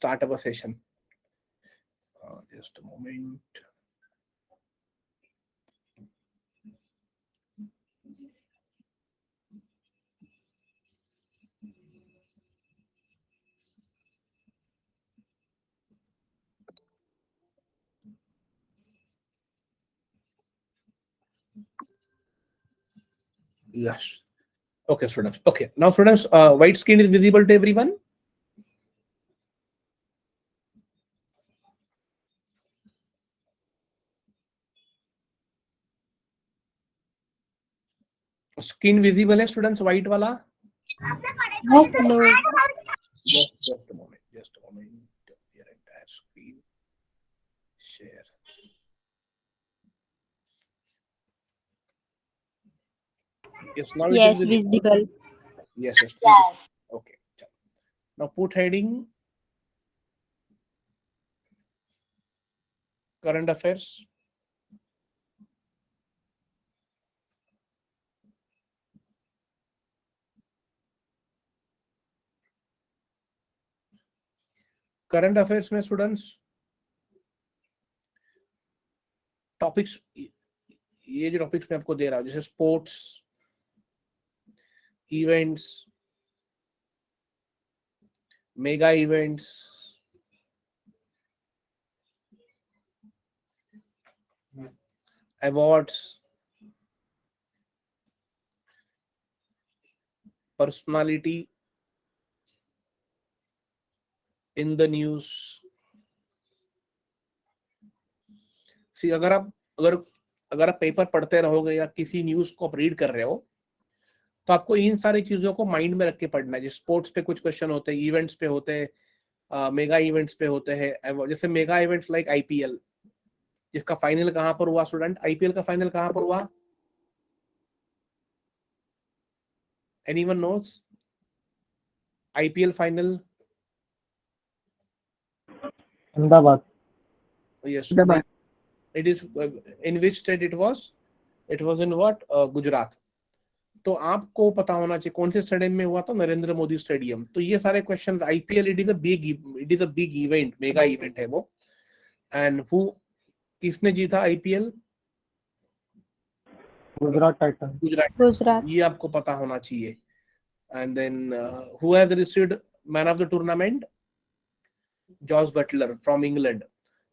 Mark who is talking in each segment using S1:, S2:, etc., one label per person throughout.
S1: start our session. Just a moment. Yes. Okay, students. Okay. Now, students, white screen is visible to everyone. Screen visible है students, white वाला.
S2: No.
S1: Just a moment. Just a moment. Your entire screen. Share. Yes, now it is
S2: Yes,
S1: visible.
S2: visible.
S1: Yes, yes. Okay. Now put heading current affairs. Current affairs में students topics, ये जो topics मैं आपको दे रहा हूँ जैसे sports, events, mega events, awards, personality in the news. See अगर आप पेपर पढ़ते रहोगे या किसी न्यूज को आप रीड कर रहे हो तो आपको इन सारी चीजों को माइंड में रख के पढ़ना है. जैसे स्पोर्ट्स पे कुछ क्वेश्चन होते हैं, इवेंट्स पे होते हैं, मेगा इवेंट्स पे होते हैं. जैसे मेगा इवेंट्स लाइक आईपीएल, जिसका फाइनल कहां पर हुआ स्टूडेंट? आईपीएल का फाइनल कहां पर हुआ? Anyone nose? IPL final.
S3: Ahmedabad.
S1: Yes. It is in which state it was? It was in what? Gujarat. तो आपको पता होना चाहिए कौन से स्टेडियम में हुआ था. नरेंद्र मोदी स्टेडियम. तो ये सारे questions. IPL it is a big event, mega event है वो. एंड हु, किसने जीता आईपीएल?
S3: Gujarat Titans.
S2: गुजरात.
S1: ये आपको पता होना चाहिए. And then who has received man of the tournament? Jos Buttler from England.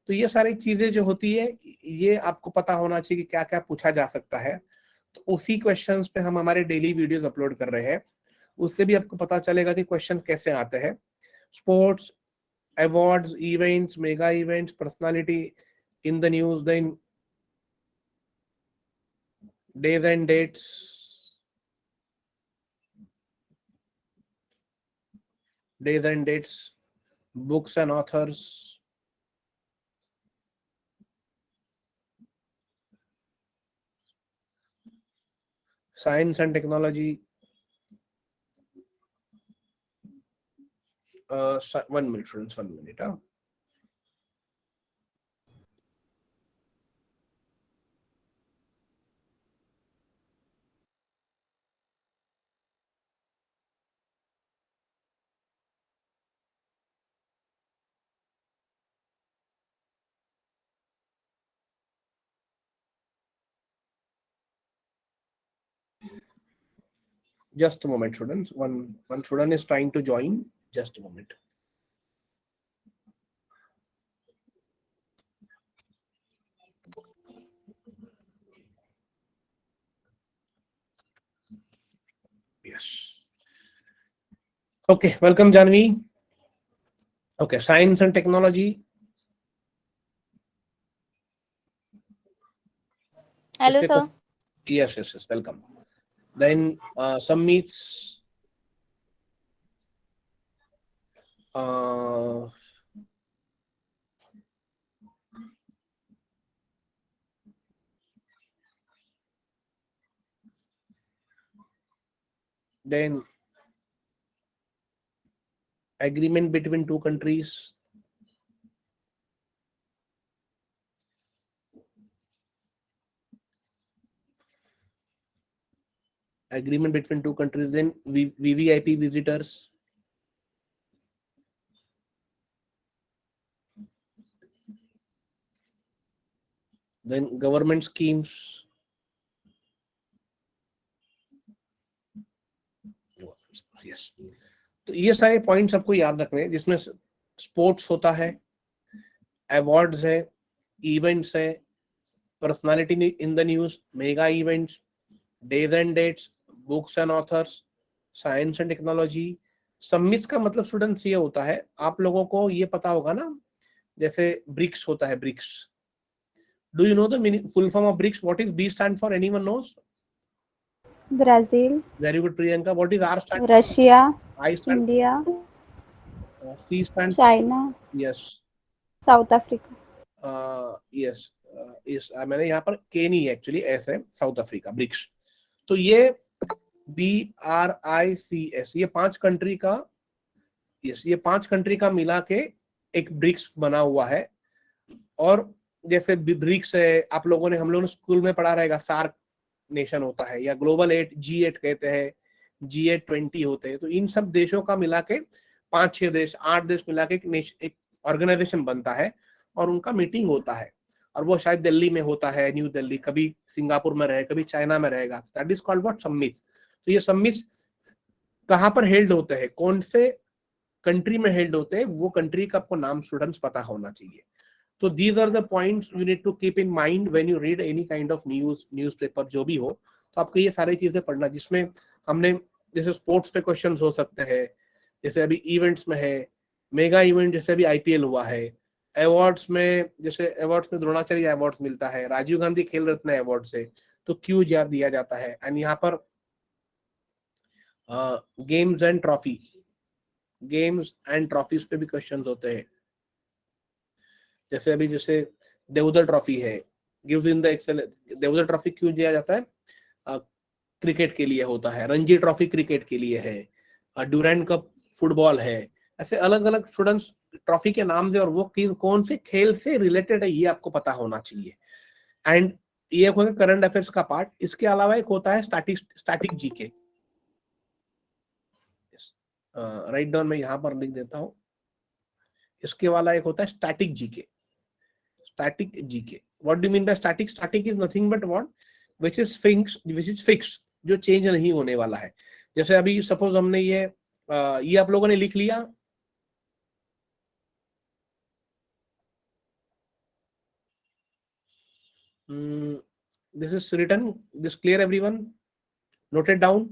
S1: तो ये सारी चीजें जो होती है ये आपको पता होना चाहिए कि क्या क्या पूछा जा सकता है. तो उसी क्वेश्चंस पे हम हमारे डेली वीडियोस अपलोड कर रहे हैं. उससे भी आपको पता चलेगा कि क्वेश्चन कैसे आते हैं. Sports, awards, events, mega events, personality in the news, then days and dates, books and authors, science and technology. 1 minute students, 1 minute. Just a moment students. One student is trying to join. Just a moment. Yes. Okay, welcome Janvi. Okay, science and technology.
S4: Hello, sir.
S1: Yes, welcome. Then some meets then agreement between two countries. Agreement between two countries, then VVIP visitors. then government schemes, yes. तो ये सारे points आपको याद रखने हैं, जिसमें sports होता है, अवार्ड्स है, इवेंट्स है, personality in the news, mega events, days and dates, books and authors, science and technology. Summits का मतलब स्टूडेंट्स ये होता है, आप लोगों को ये पता होगा ना, जैसे ब्रिक्स होता है, BRICS. Do you know the meaning, full form of BRICS? What is B stand for? Anyone knows?
S2: Brazil,
S1: very good Priyanka. What is R stand?
S2: Russia,
S1: I stand?
S2: India,
S1: C stand?
S2: China,
S1: yes,
S2: South Africa.
S1: Yes, इस मैंने यहाँ पर के नहीं, actually S है, South Africa, BRICS. तो ये BRICS, ये 5 कंट्री का, यस, ये 5 कंट्री का मिला के एक ब्रिक्स बना हुआ है। और जैसे ब्रिक्स है, आप लोगों ने, हम लोगों ने स्कूल में पढ़ा रहेगा, सार्क नेशन होता है, या ग्लोबल 8, G8 कहते हैं, G8 20 होते हैं। तो इन सब देशों का मिला के 5-6 देश, 8 देश मिला के एक ऑर्गेनाइजेशन बनता है, और उनका मीटिंग होता है, और वो शायद दिल्ली में होता है, न्यू दिल्ली, कभी सिंगापुर में रहे, कभी चाइना में रहेगा। That is called what? Summits. तो ये समिट्स कहाँ पर हेल्ड होते हैं, कौन से कंट्री में हेल्ड होते हैं, वो कंट्री का आपको नाम स्टूडेंट्स पता होना चाहिए। तो these are the points you need to keep in mind when you read any kind of newspaper, जो भी हो। तो आपको ये सारी चीजें पढ़ना, जिसमें हमने, जैसे स्पोर्ट्स पे क्वेश्चंस हो सकते हैं, जैसे अभी इवेंट्स में है, मेगा इवेंट जैसे अभी IPL हुआ है, अवार्ड्स में, जैसे अवार्ड्स में द्रोणाचार्य अवार्ड्स मिलता है, राजीव गांधी खेल रत्न अवार्ड से, तो क्यों दिया जाता है। एंड यहाँ पर games and trophy, games and trophies पे भी क्वेश्चंस होते हैं। जैसे अभी जैसे देवधर ट्रॉफी है, gives in the excel. Deodhar trophy क्यों दिया जाता है? क्रिकेट के लिए होता है, रणजी ट्रॉफी क्रिकेट के लिए है, ड्यूरेंट कप फुटबॉल है। ऐसे अलग अलग स्टूडेंट्स ट्रॉफी के नाम से, और वो कौन से खेल से रिलेटेड है, ये आपको पता होना चाहिए। एंड ये होगा करंट अफेयर्स का पार्ट। इसके अलावा एक होता है स्टैटिक जीके। राइट डाउन, मैं यहाँ पर लिख देता हूँ। इसके वाला एक होता है static GK. Static GK, what do mean by static? Static is nothing but what? Which is fix, जो चेंज नहीं होने वाला है। जैसे अभी सपोज हमने ये आप लोगों ने लिख लिया, this is written, this clear everyone? Noted down?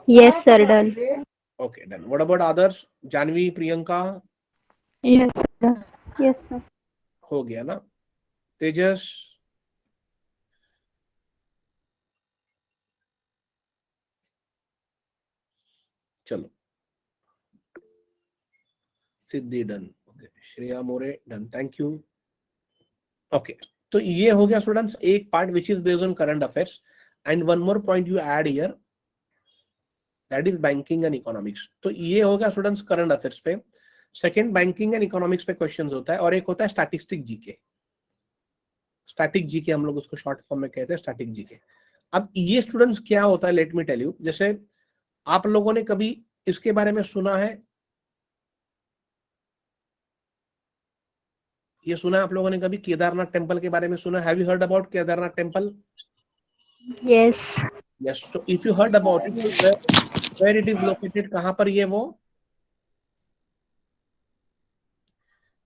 S2: Yes, sir, done.
S1: Okay, done. What about others? Janvi, Priyanka?
S2: Yes, sir. Yes, sir.
S1: हो गया ना? तेजस? चलो, Siddhi done, okay, Shreya More done, thank you. Okay, तो ये हो गया स्टूडेंट्स एक part which is based on current affairs. And one more point you add here, that is banking and economics. तो ये हो गया स्टूडेंट्स करंट अफेयर्स पे। सेकंड, बैंकिंग एंड इकोनॉमिक्स पे क्वेश्चंस होता है, और एक होता है स्टैटिस्टिक जीके। स्टैटिक जीके हम लोग उसको शॉर्ट फॉर्म में कहते हैं, स्टैटिक जीके। अब ये स्टूडेंट्स क्या होता है, लेट मी टेल यू। जैसे आप लोगों ने कभी इसके बारे में सुना है, ये सुना है आप लोगों ने कभी केदारनाथ टेम्पल के बारे में सुना? Have you heard about Kedarnath temple?
S2: Yes.
S1: Yes. So if you heard about it, where it is located, कहां पर ये, वो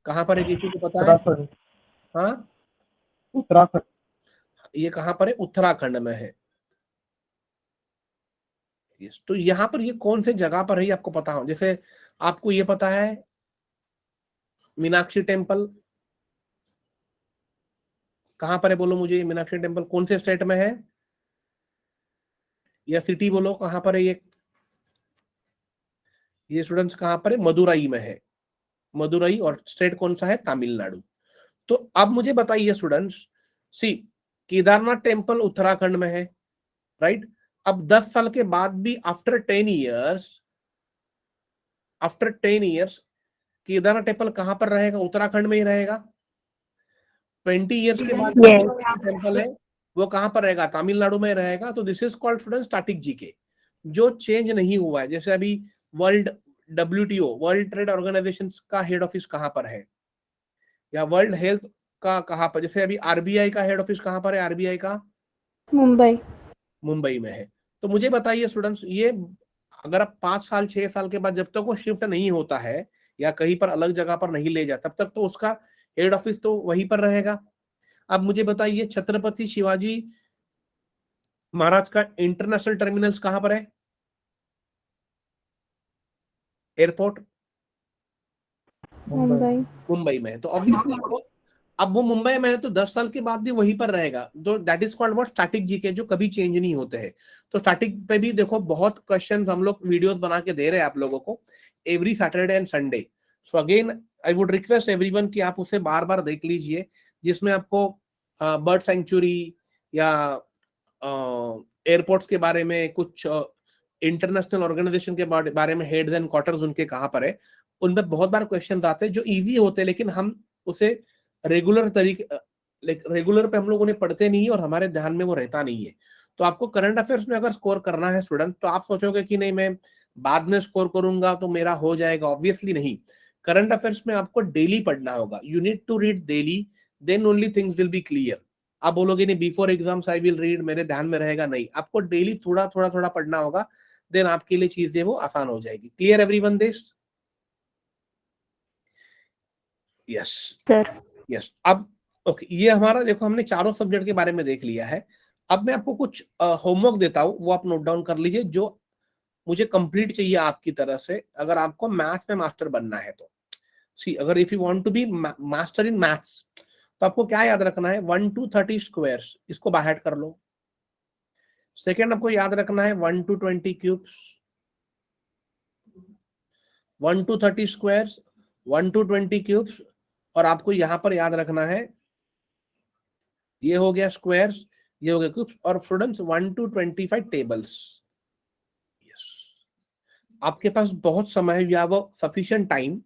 S1: कहां पर है, किसी को पता है?
S3: उत्तराखंड।
S1: हाँ,
S3: उत्तराखंड।
S1: ये कहां पर है? उत्तराखंड में है। यस। तो यहाँ पर ये कौन से जगह पर है, ये आपको पता हो। जैसे आपको ये पता है मीनाक्षी टेम्पल कहां पर है, बोलो मुझे। मीनाक्षी टेम्पल कौन से स्टेट में है, या सिटी बोलो कहां पर है ये स्टूडेंट्स कहां पर है? मदुरई में है। मदुरई, और स्टेट कौन सा है? तमिलनाडु। तो अब मुझे बताइए स्टूडेंट्स, सी, केदारनाथ टेम्पल उत्तराखंड में है, राइट? अब 10 साल के बाद भी, आफ्टर 10 इयर्स केदारनाथ टेम्पल कहां पर रहेगा? उत्तराखंड में ही रहेगा। 20 इयर्स के बाद
S2: Yes.
S1: टेम्पल है, वो कहां पर रहेगा? तमिलनाडु में रहेगा। तो this is called student static GK, जो चेंज नहीं हुआ है। जैसे अभी world WTO world trade organisation head हेड ऑफिस कहाँ पर है, या वर्ल्ड हेल्थ का कहाँ पर, जैसे अभी RBI का हेड ऑफिस कहाँ पर है, RBI का
S2: मुंबई।
S1: मुंबई में है। तो मुझे बताइए स्टूडेंट्स, ये अगर आप 5 साल 6 साल के बाद जब तक वो शिफ्ट नहीं होता है या कहीं पर अलग जगह पर नहीं ले जाता, तब तक तो उसका हेड ऑफिस तो वहीं पर रहेगा। अब मुझे बताइए छत्रपति शिवाजी महाराज का इंटरनेशनल टर्मिनल्स कहाँ पर है, एयरपोर्ट
S2: मुंबई।
S1: मुंबई में है। तो ऑब्वियसली अब वो मुंबई में है तो 10 साल के बाद भी वहीं पर रहेगा। तो that is called what, static GK, जो कभी चेंज नहीं होते हैं। तो स्टैटिक पे भी देखो बहुत क्वेश्चंस हम लोग वीडियोस बना के दे रहे हैं आप लोगों को every Saturday and Sunday. So again I would request everyone कि आप उसे बार बार देख लीजिए, जिसमें आपको बर्ड सेंचुरी या एयरपोर्ट्स के बारे में, कुछ इंटरनेशनल ऑर्गेनाइजेशन के बारे में, हेड्स एंड क्वार्टर्स उनके कहाँ पर है, उनमें बहुत बार क्वेश्चंस आते हैं जो इजी होते हैं, लेकिन हम उसे रेगुलर तरीके रेगुलर पे हम लोग उन्हें पढ़ते नहीं है और हमारे ध्यान में वो रहता नहीं है। तो आपको करंट अफेयर्स में अगर स्कोर करना है स्टूडेंट, तो आप सोचोगे कि नहीं मैं बाद में स्कोर करूंगा तो मेरा हो जाएगा, ऑब्वियसली नहीं। करंट अफेयर्स में आपको डेली पढ़ना होगा, you need to read daily, then only things will be clear. आप बोलोगे नहीं before exams I will read, मेरे ध्यान में रहेगा, नहीं, आपको डेली थोड़ा थोड़ा थोड़ा पढ़ना होगा, देन आपके लिए चीजें वो आसान हो जाएगी। Clear everyone this? Yes
S2: sir.
S1: Yes. अब ओके, ये हमारा देखो हमने चारों सब्जेक्ट के बारे में देख लिया है। अब मैं आपको कुछ होमवर्क देता हूं, वो आप नोट डाउन कर लीजिए, जो मुझे कंप्लीट चाहिए आपकी तरह से, अगर आपको मैथ्स में मास्टर बनना है तो। सी, अगर if you want to be master in maths, तो आपको क्या याद रखना है, 1 to 30 स्क्वायर्स, इसको बाय हार्ट कर लो। सेकेंड आपको याद रखना है 1 to 20 cubes, 1 to 30 squares, 1 to 20 cubes, और आपको यहां पर याद रखना है, ये हो गया स्क्वायर्स, ये हो गया क्यूब्स, और स्टूडेंट्स 1 to 25 टेबल्स। यस, आपके पास बहुत समय है, you have a sufficient time.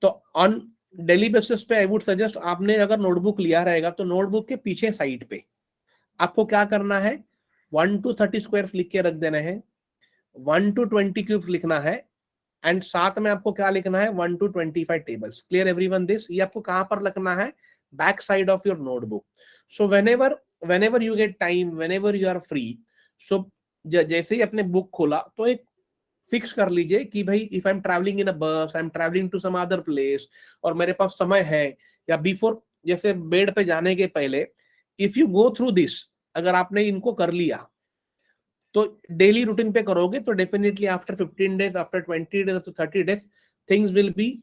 S1: तो ऑन डेली बेसिस पे आई वुड सजेस्ट, आपने अगर नोटबुक लिया रहेगा तो नोटबुक के पीछे साइड पे आपको क्या करना है, 1 to 30 स्क्वायर लिख के रख देना है, 1 to 20 क्यूब्स लिखना है, एंड साथ में आपको क्या लिखना है, 1 to 25 tables. Clear everyone this? ये आपको कहां पर लिखना है, back side of your notebook. So whenever you get time, whenever you are free, so जैसे ही अपने बुक खोला तो एक फिक्स कर लीजिए कि भाई if I am travelling in a bus, I am travelling to some other place, और मेरे पास समय है, या बिफोर, जैसे बेड पे जाने के पहले, if you go through this, अगर आपने इनको कर लिया तो डेली रूटीन पे करोगे तो definitely after 15 days, after 20 days, after 30 days, things will B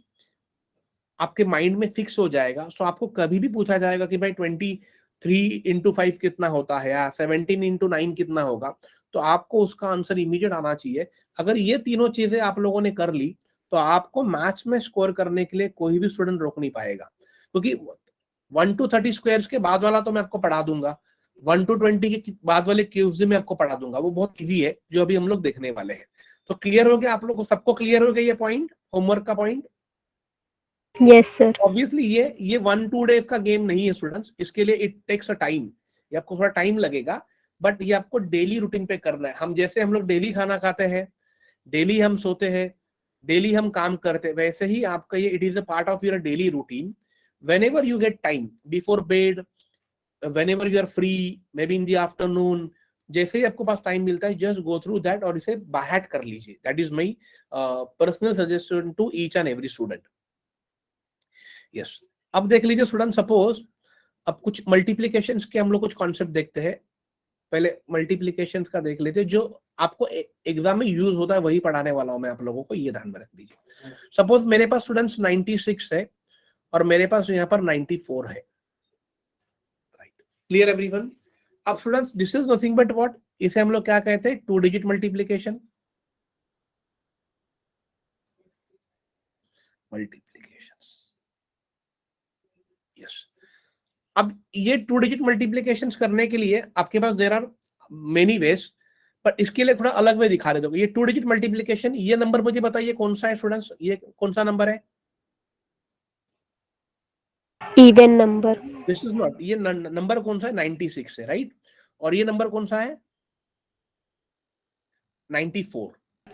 S1: आपके माइंड में फिक्स हो जाएगा। सो आपको कभी भी पूछा जाएगा कि भाई 23 into 5 कितना होता है, या 17 into 9 कितना होगा, तो आपको उसका आंसर इमीडिएट आना चाहिए। अगर ये तीनों चीजें आप लोगों ने कर ली तो आपको मैथ्स में स्कोर करने के लिए कोई भी स्टूडेंट रोक नहीं पाएगा, क्योंकि 1 to 30 स्क्वायर्स के बाद वाला तो मैं आपको पढ़ा दूंगा, 1 to 20 के बाद वाले क्यूब्स भी मैं आपको पढ़ा दूंगा, वो बहुत इजी है जो अभी हम लोग देखने वाले हैं। तो क्लियर हो गया आप लोगों को, सबको क्लियर हो गया ये पॉइंट, होमवर्क का पॉइंट?
S2: Yes sir.
S1: ऑब्वियसली ये 1-2 डेज का गेम नहीं है स्टूडेंट्स, इसके लिए इट टेक्स अ टाइम, ये आपको थोड़ा टाइम लगेगा, बट ये आपको डेली रूटीन पे करना है। हम लोग डेली खाना खाते हैं, डेली हम सोते हैं, डेली हम काम करते हैं, वैसे ही आपका ये it is a part of your daily routine. whenever you get time before bed, whenever you are free, maybe in the afternoon, जैसे ही आपको पास टाइम मिलता है, जस्ट गो थ्रू दैट और इसे बाहर कर लीजिए। That is my personal suggestion to each and every student. Yes, अब देख लीजिए स्टूडेंट, सपोज अब कुछ मल्टीप्लीकेशंस के हम लोग कुछ कॉन्सेप्ट देखते हैं। पहले मल्टीप्लीकेशंस का देख लेते हैं, जो आपको एग्जाम में यूज होता है वही पढ़ाने वाला हूं मैं आप लोगों को, ये ध्यान में रख लीजिए। सपोज मेरे पास स्टूडेंट्स 96 है और मेरे पास यहाँ पर 94 है, राइट? Clear everyone? अब students this is nothing but what, इसे हम लोग क्या कहते हैं, 2 डिजिट मल्टीप्लीकेशन। यस, अब ये 2 डिजिट मल्टीप्लीकेशंस करने के लिए आपके पास देयर आर मेनी वेज, पर इसके लिए थोड़ा अलग वे दिखा देता हूं। ये 2 डिजिट मल्टीप्लीकेशन, ये नंबर मुझे बताइए कौन सा है स्टूडेंट्स, ये कौन सा नंबर है?
S2: Even number.
S1: This is not, ये नंबर कौन सा है, 96 है, राइट? और ये नंबर कौन सा है, 94।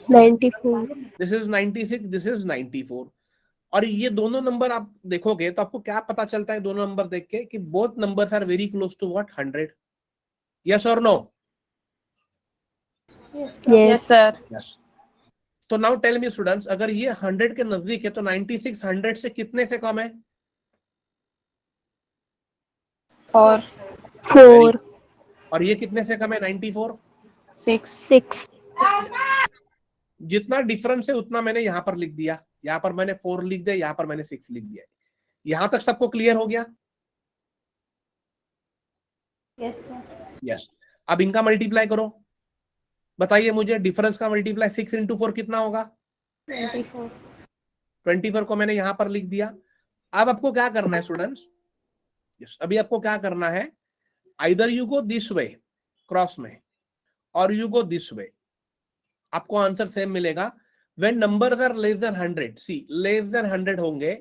S2: 94.
S1: This is 96, this is 94। और ये दोनों नंबर आप देखोगे तो आपको क्या पता चलता है दोनों नंबर देख के कि both numbers are very close to what 100। Yes और नो?
S2: Yes.
S4: sir.
S1: यस। तो नाउ टेल मी स्टूडेंट्स, अगर ये 100 के नजदीक है तो 96 100 से कितने से कम है?
S4: 4,
S2: 4,
S1: और ये कितने से कम है? 94।
S4: 6.
S2: 6.
S1: जितना डिफरेंस है उतना मैंने यहां पर लिख दिया, यहां पर मैंने 4 लिख दिया, यहां पर मैंने 6 लिख दिया। यहां तक सबको क्लियर हो गया?
S4: Yes, sir.
S1: यस। अब इनका मल्टीप्लाई करो, बताइए मुझे डिफरेंस का मल्टीप्लाई 6 इंटू 4 कितना होगा?
S4: 24.
S1: 24 को मैंने यहां पर लिख दिया। अब आपको क्या करना है स्टूडेंट्स? यस, अभी आपको क्या करना है, either you go this way cross में और यू गो दिस वे, आपको आंसर सेम मिलेगा। When numbers are less than 100, see less than 100 होंगे,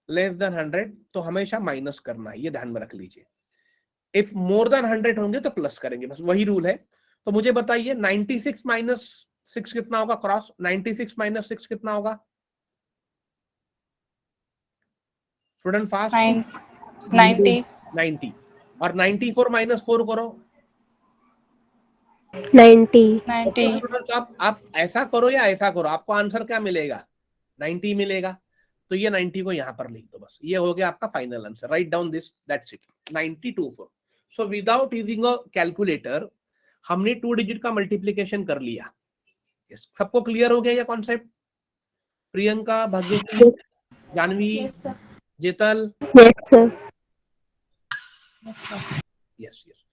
S1: लेस देन 100 तो हमेशा माइनस करना है, ये ध्यान में रख लीजिए। इफ मोर देन 100 होंगे तो प्लस करेंगे, बस वही रूल है। तो मुझे बताइए 96 माइनस 6 कितना होगा? क्रॉस 96 माइनस 6 कितना होगा? Student fast.
S4: 90.
S1: 90। और 94 माइनस 4 करो
S2: 90.
S4: 90.
S1: स्टूडेंट्स आप ऐसा करो या ऐसा करो, आपको आंसर क्या मिलेगा? 90 मिलेगा। तो ये 90 को यहां पर लिख दो, बस ये हो गया आपका final answer. Write down this, that's it, 92। So without using a calculator हमने 2 डिजिट का मल्टीप्लीकेशन कर लिया। yes. सबको क्लियर हो गया ये concept? Priyanka, Bhagyashree, Janvi, Jetal?
S2: Yes, sir.
S1: Yes yes.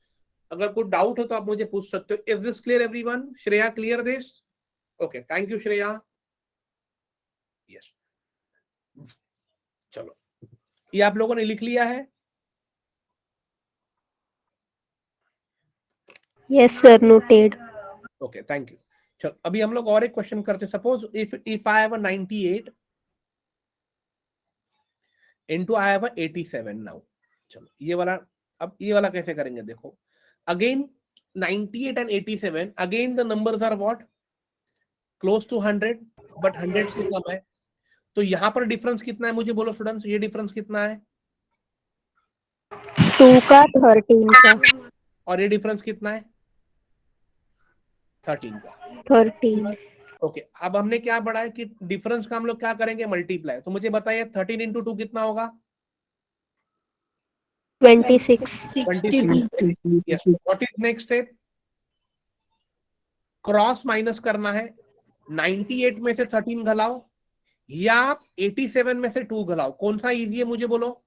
S1: अगर कोई डाउट हो तो आप मुझे पूछ सकते हो। Is this clear everyone? Shreya clear this? Okay, thank you Shreya. Yes, चलो ये आप लोगों ने लिख लिया है?
S2: Yes, sir. Noted.
S1: Okay, thank you. चलो अभी हम लोग और एक क्वेश्चन करते हैं। Suppose if I have a 98 into I have a 87 now. चलो ये वाला, अब ये वाला कैसे करेंगे देखो। Again 98 and 87, again the numbers are what? Close to 100, but 100 से कम है। तो यहां पर डिफरेंस कितना है मुझे बोलो स्टूडेंट्स, ये डिफरेंस कितना है?
S2: 2 का 13 का।
S1: और ये डिफरेंस कितना है? 13 का।
S2: 13.
S1: ओके, अब हमने क्या बढ़ाया कि डिफरेंस का हम लोग क्या करेंगे? मल्टीप्लाई। तो मुझे बताइए 13 इंटू 2 कितना होगा?
S2: 26.
S1: 26। Yes, what is next step? Cross minus करना है। 98 में से 13 घलाओ या आप 87 में से 2 घलाओ, कौन सा इजी है मुझे बोलो?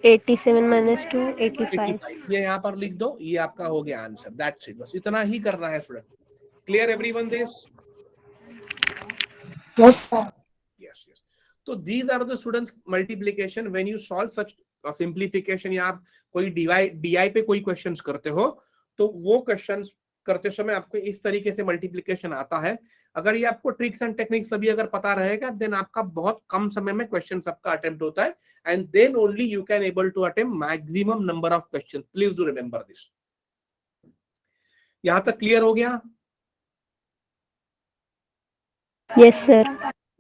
S2: 87 minus 2, 85.
S1: ये यहाँ पर लिख दो, ये आपका हो गया आंसर। दैट्स इट, बस इतना ही करना है student. Clear everyone this?
S4: Yes, sir.
S1: yes yes। तो these are the students multiplication when you solve such simplification, या आप कोई DI पे कोई क्वेश्चंस करते हो तो वो क्वेश्चंस करते समय आपको इस तरीके से मल्टीप्लिकेशन आता है। अगर ये आपको ट्रिक्स एंड टेक्निक्स सभी अगर पता रहेगा देन आपका बहुत कम समय में क्वेश्चन आपका अटेम्प्ट होता है, and then only you can able to attempt maximum number of question. Please do remember this. यहां तक क्लियर हो गया?
S2: Yes, sir.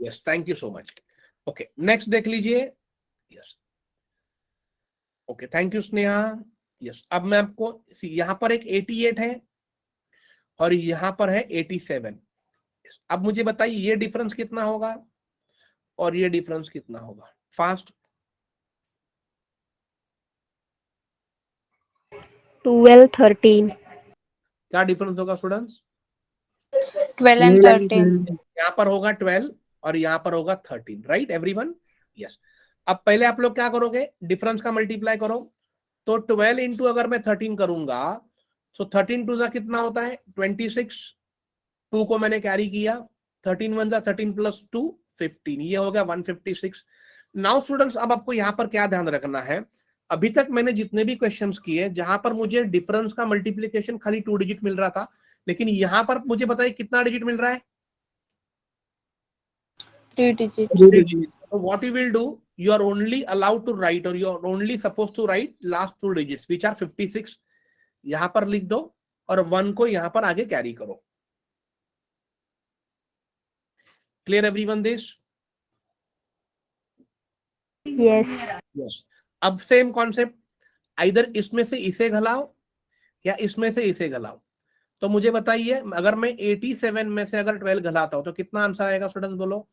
S1: Yes, thank you so much. Okay, next देख लीजिए। Yes, okay, thank you Sneha. Yes, अब मैं आपको यहां पर एक 88 है और यहां पर है 87। yes, अब मुझे बताइए ये डिफरेंस कितना होगा और ये डिफरेंस कितना होगा? फास्ट।
S2: 12, 13.
S1: क्या डिफरेंस होगा स्टूडेंट्स?
S4: 12 and 13.
S1: यहाँ पर होगा 12 और यहाँ पर होगा 13। Right everyone? यस। अब पहले आप लोग क्या करोगे? डिफरेंस का मल्टीप्लाई करो। तो 12 इंटू अगर मैं 13 करूंगा तो 13 टू जा कितना होता है? 26। 2 को मैंने कैरी किया, 13 वन जा 13 प्लस 2 15, ये हो गया 156। नाउ स्टूडेंट्स, अब आपको यहाँ पर क्या ध्यान रखना है, अभी तक मैंने जितने भी क्वेश्चंस किए जहां पर मुझे डिफरेंस का मल्टीप्लिकेशन खाली 2 डिजिट मिल रहा था, लेकिन यहां पर मुझे बताइए कितना डिजिट मिल रहा है?
S4: 3 digit.
S1: So what you will do, you are only allowed to write, or you are only supposed to write last 2 digits which are 56. यहां पर लिख दो और 1 को यहां पर आगे कैरी करो। Clear everyone this?
S2: Yes.
S1: Yes. अब सेम कॉन्सेप्ट, आइदर इसमें से इसे घलाओ या इसमें से इसे घलाओ। तो मुझे बताइए, अगर मैं 87 में से अगर 12 घलाता हूं तो कितना आंसर आएगा स्टूडेंट्स, बोलो।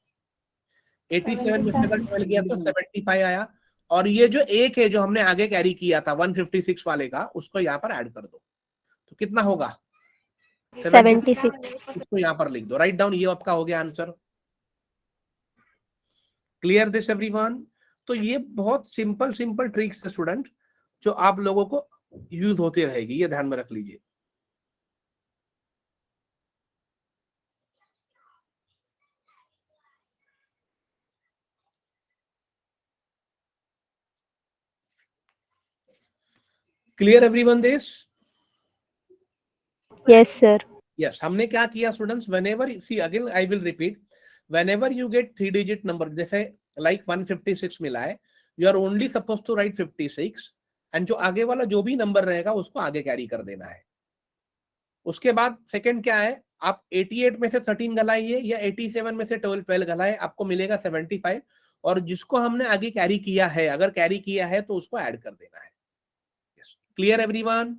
S1: 87 में से अगर 12 गया तो 75 आया। और ये जो एक है जो हमने आगे कैरी किया था 156 वाले का, उसको यहाँ पर ऐड कर दो, तो कितना होगा?
S2: 76।
S1: इसको यहाँ पर लिख दो, राइट डाउन, ये आपका हो गया आंसर। Clear this everyone? तो ये बहुत सिंपल सिंपल ट्रिक्स है स्टूडेंट, जो आप लोगों को यूज होती रहेगी, ये ध्यान में रख लीजिए। Clear everyone this?
S2: Yes sir.
S1: Yes, हमने क्या किया students, whenever see again I will repeat, whenever you get 3 digit number, जैसे लाइक 156 मिला है, you are only suppose to write 56, and जो आगे वाला जो भी नंबर रहेगा उसको आगे कैरी कर देना है। उसके बाद सेकंड क्या है, आप 88 में से 13 घलाइए या 87 में से 12 घलाए, आपको मिलेगा 75, और जिसको हमने आगे कैरी किया है, अगर कैरी किया है तो उसको ऐड कर देना है। Clear everyone?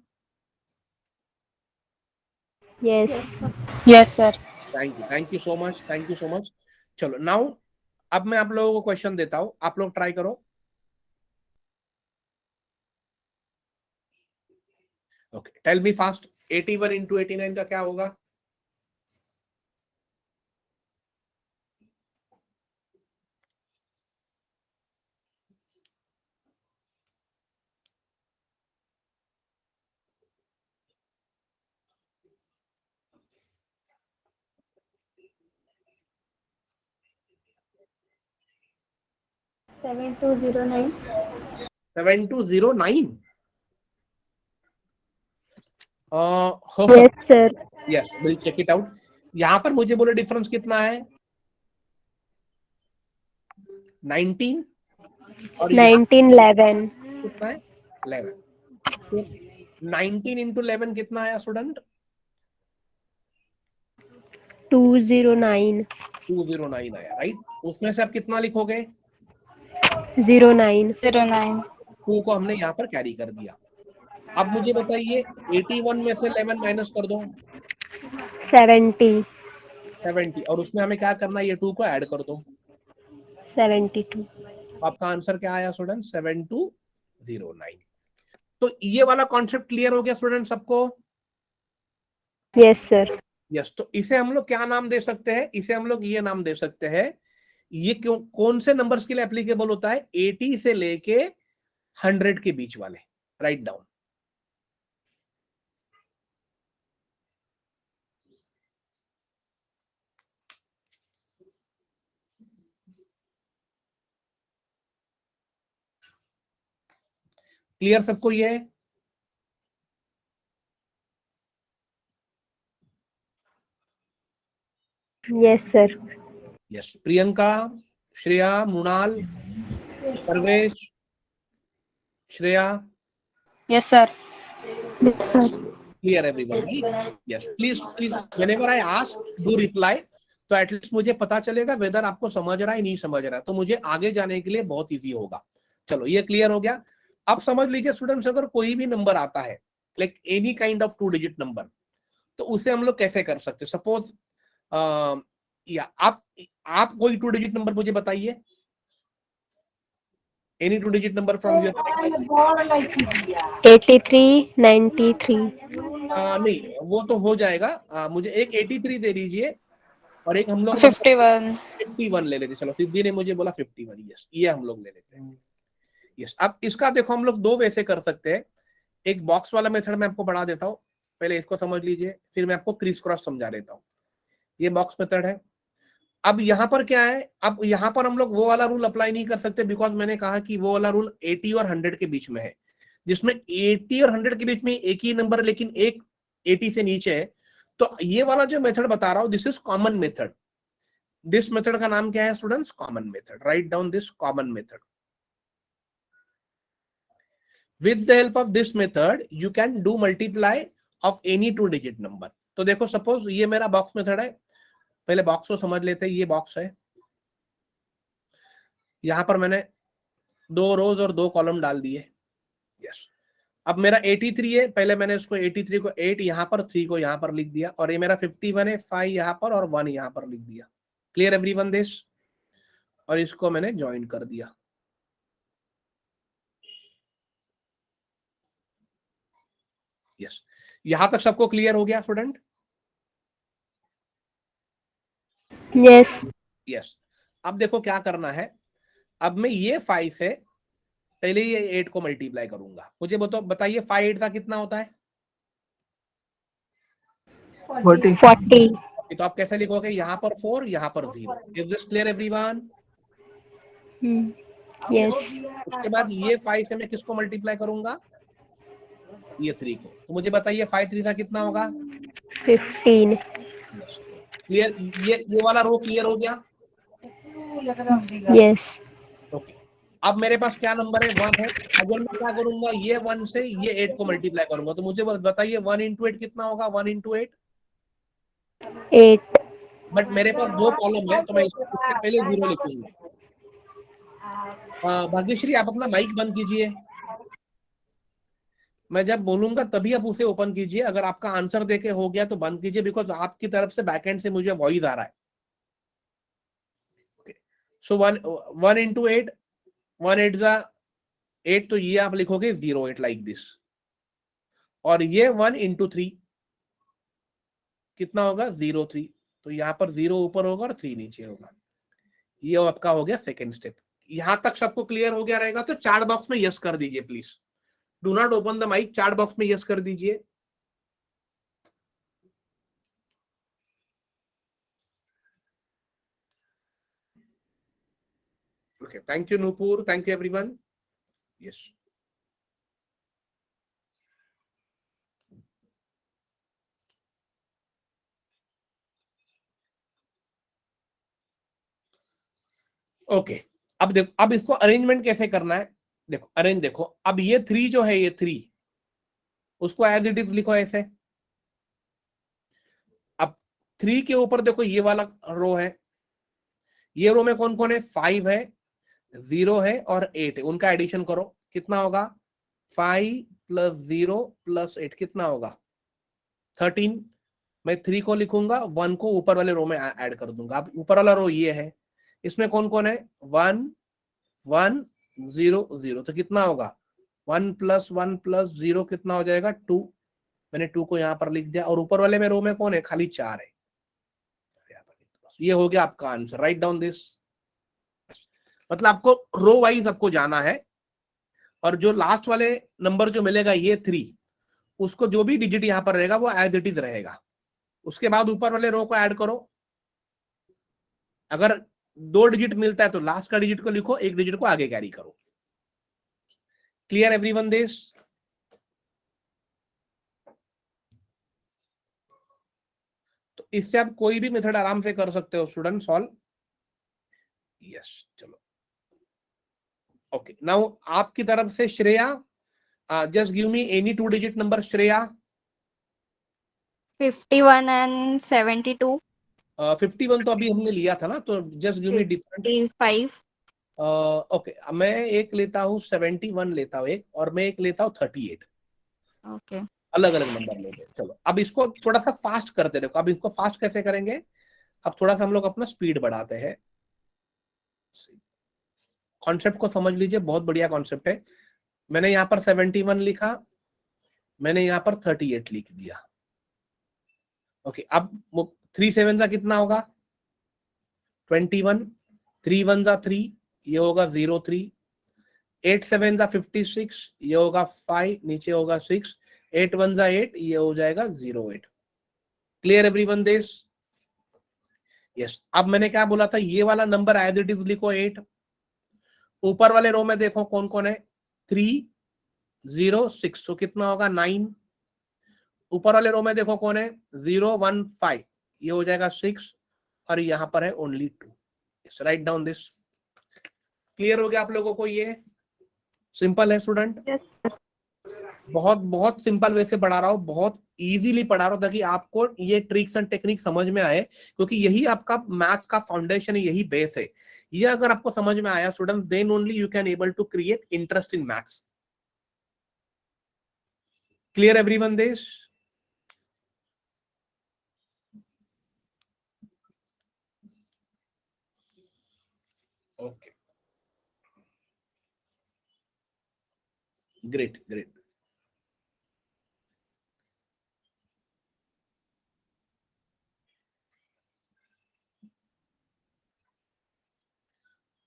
S2: Yes.
S4: Yes, sir.
S1: Thank you so much, thank you so much. चलो नाउ, अब मैं आप लोगों को क्वेश्चन देता हूं, आप लोग ट्राई करो। Okay, tell me fast, 81 into 89 का क्या होगा?
S4: Seven two zero nine.
S1: 7209? हो
S2: yes sir.
S1: Yes, will check it out. यहां पर मुझे बोले डिफरेंस कितना है? 19, और यहाँ
S2: 1911।
S1: कितना है? 11। तो 19 इंटू 11 कितना आया स्टूडेंट?
S2: 209।
S1: 209 आया, राइट। उसमें से आप कितना लिखोगे?
S2: 09।
S4: 09.
S1: 2 को हमने यहाँ पर कैरी कर दिया। अब मुझे बताइए, 81 में से 11 माइनस कर दो,
S2: 70।
S1: 70, और उसमें हमें क्या करना है, ये 2 को ऐड कर दो।
S2: 72।
S1: आपका आंसर क्या आया स्टूडेंट? 7209। तो ये वाला कॉन्सेप्ट क्लियर हो गया स्टूडेंट सबको?
S2: Yes sir.
S1: यस। तो इसे हम लोग क्या नाम दे सकते हैं? इसे हम लोग ये नाम दे सकते हैं, ये क्यों, कौन से नंबर्स के लिए एप्लीकेबल होता है? 80 से लेके 100 के बीच वाले, राइट डाउन। क्लियर सबको ये है?
S2: Yes sir.
S1: Yes. Priyanka, Shreya, Mrinal, Parvesh, Shreya,
S4: Yes, sir.
S2: Yes sir.
S1: Clear everyone, right? Yes, please please whenever I ask do reply, तो एटलीस्ट मुझे पता चलेगा वेदर आपको समझ रहा है नहीं समझ रहा है, तो मुझे आगे जाने के लिए बहुत इजी होगा। चलो, ये क्लियर हो गया। अब समझ लीजिए स्टूडेंट्स, अगर कोई भी नंबर आता है, like any kind of 2 digit number, तो उसे हम लोग कैसे कर सकते हैं? सपोज या आप कोई 2 डिजिट नंबर मुझे बताइए, any 2 digit number from your side.
S2: 83 93।
S1: नहीं, वो तो हो जाएगा। मुझे एक 83 दे दीजिए, और एक हम लोग
S4: 51.
S1: 51 ले लेते। चलो, सिद्धि ने मुझे बोला 51, यस, ये हम लोग ले लेते हैं। यस। अब इसका देखो, हम लोग 2 वे से कर सकते हैं। एक बॉक्स वाला मेथड मैं आपको पढ़ा देता हूँ, पहले इसको समझ लीजिए, फिर मैं आपको क्रिस क्रॉस समझा देता हूँ। ये बॉक्स मेथड है। अब यहाँ पर क्या है, अब यहाँ पर हम लोग वो वाला रूल अप्लाई नहीं कर सकते, बिकॉज मैंने कहा कि वो वाला रूल 80 और 100 के बीच में है, जिसमें 80 और 100 के बीच में एक ही नंबर है, लेकिन एक 80 से नीचे है। तो ये वाला जो मेथड बता रहा हूं, this is common method. This method का नाम क्या है students? Common method. Write down this common method. With the help of this method, you can do multiply of any 2 digit number. तो देखो सपोज ये मेरा बॉक्स मेथड है, पहले बॉक्स को समझ लेते हैं। ये बॉक्स है, यहां पर मैंने 2 रोज और 2 कॉलम डाल दिए। यस, अब मेरा 83 है, पहले मैंने इसको 83 को 8 यहां पर, 3 को यहां पर लिख दिया, और ये मेरा 51 है, 5 यहां पर और 1 यहां पर लिख दिया। Clear everyone this? और इसको मैंने ज्वाइन कर दिया। यस, यहां तक सबको क्लियर हो गया स्टूडेंट?
S2: यस।
S1: यस। अब देखो क्या करना है। अब मैं ये 5 से पहले ये 8 को मल्टीप्लाई करूंगा। मुझे बताइए 5 8 का कितना होता है?
S2: 40।
S1: तो आप कैसे लिखोगे? यहाँ पर 4, यहाँ पर 0। Is this clear everyone?
S2: Yes.
S1: उसके बाद ये 5 से मैं किसको मल्टीप्लाई करूंगा? ये 3 को। तो मुझे बताइए 5 3 का कितना होगा?
S2: 15।
S1: क्लियर? ये वाला रो क्लियर हो गया?
S2: यस।
S1: ओके। अब मेरे पास क्या नंबर है? 1 है। अगर मैं क्या करूंगा, ये 1 से ये 8 को मल्टीप्लाई करूंगा, तो मुझे बताइए 1 into 8 कितना होगा? 1 into 8?
S2: 8।
S1: बट मेरे पास 2 कॉलम है, तो मैं इससे पहले 0 लिखूंगा। भाग्यश्री आप अपना माइक बंद कीजिए। मैं जब बोलूंगा तभी आप उसे ओपन कीजिए। अगर आपका आंसर देके हो गया तो बंद कीजिए, बिकॉज आपकी तरफ से बैकएंड से मुझे वॉइस आ रहा है। सो 1 into 8, 1 8 जा 8, तो ये आप लिखोगे 08 लाइक दिस। और ये 1 into 3 कितना होगा? 03। तो यहाँ पर 0 ऊपर होगा और 3 नीचे होगा। ये आपका हो गया सेकेंड स्टेप। यहां तक सबको क्लियर हो गया रहेगा तो चैट बॉक्स में यस कर दीजिए please. Do not open the mic, chat box में यस कर दीजिए। Okay, thank you Nupur, thank you everyone. Yes. Okay, अब देखो, अब इसको अरेंजमेंट कैसे करना है। देखो अरेंज, देखो अब ये 3 जो है, ये 3 उसको एज इट इज लिखो ऐसे। अब 3 के ऊपर देखो ये वाला रो है, ये रो में कौन कौन है? 5 है, 0 है और 8 है। उनका एडिशन करो, कितना होगा? 5 + 0 + 8 कितना होगा? 13। मैं 3 को लिखूंगा, 1 को ऊपर वाले रो में ऐड कर दूंगा। अब ऊपर वाला रो ये है, इसमें कौन कौन है? 1 1 0 0। तो कितना होगा? 1 + 1 + 0 कितना हो जाएगा? 2। मैंने 2 को यहां पर लिख दिया। और ऊपर वाले में रो में कौन है? खाली 4 है। ये हो गया आपका आंसर। Write down this. मतलब आपको रो वाइज आपको जाना है, और जो लास्ट वाले नंबर जो मिलेगा ये 3, उसको जो भी डिजिट यहां पर रहेगा वो एज इट इज रहेगा। उसके बाद ऊपर वाले रो को ऐड करो। अगर 2 डिजिट मिलता है तो लास्ट का डिजिट को लिखो, 1 डिजिट को आगे कैरी करो। Clear everyone this? तो इससे आप कोई भी मेथड आराम से कर सकते हो स्टूडेंट सॉल्व। यस, चलो ओके। नाउ आपकी तरफ से Shreya, just give me any 2 digit number. Shreya
S4: 51 and 72.
S1: 51 तो अभी हमने लिया था ना, तो just give me different.
S4: 55.
S1: Okay, मैं एक लेता हूँ 71 लेता हूँ एक, और मैं एक लेता हूँ 38।
S4: Okay.
S1: अलग अलग नंबर लेंगे। चलो अब इसको थोड़ा सा फास्ट करते देखो। अब इसको फास्ट कैसे करेंगे? अब थोड़ा सा हम लोग अपना स्पीड बढ़ाते हैं। कॉन्सेप्ट को समझ लीजिए, बहुत बढ़िया कॉन्सेप्ट है। मैंने यहाँ पर 71 लिखा, मैंने यहाँ पर 38 लिख दिया। ओके, अब 3 7 का कितना होगा? 21। 3 1 जा 3, ये होगा 03। 8 7 जा 56, ये होगा 5, नीचे होगा 6। 8 1 जा 8, ये हो जाएगा 08। Clear everyone this? यस। अब मैंने क्या बोला था, ये वाला नंबर एज इट इज लिखो 8। ऊपर वाले रो में देखो कौन कौन है? 3 0 6, तो कितना होगा? 9। ऊपर वाले रो में देखो कौन है? 0 1 5, ये हो जाएगा 6, और यहां पर है only 2। Write down this. Clear हो गया आप लोगों को? ये सिंपल है स्टूडेंट।
S2: Yes sir.
S1: बहुत बहुत सिंपल वे से पढ़ा रहा हूँ, बहुत इजीली पढ़ा रहा हूँ ताकि आपको ये ट्रिक्स एंड टेक्निक समझ में आए, क्योंकि यही आपका मैथ्स का फाउंडेशन है, यही बेस है। ये अगर आपको समझ में आया student, then only you can able to create interest in maths. Clear everyone this? Okay, great great.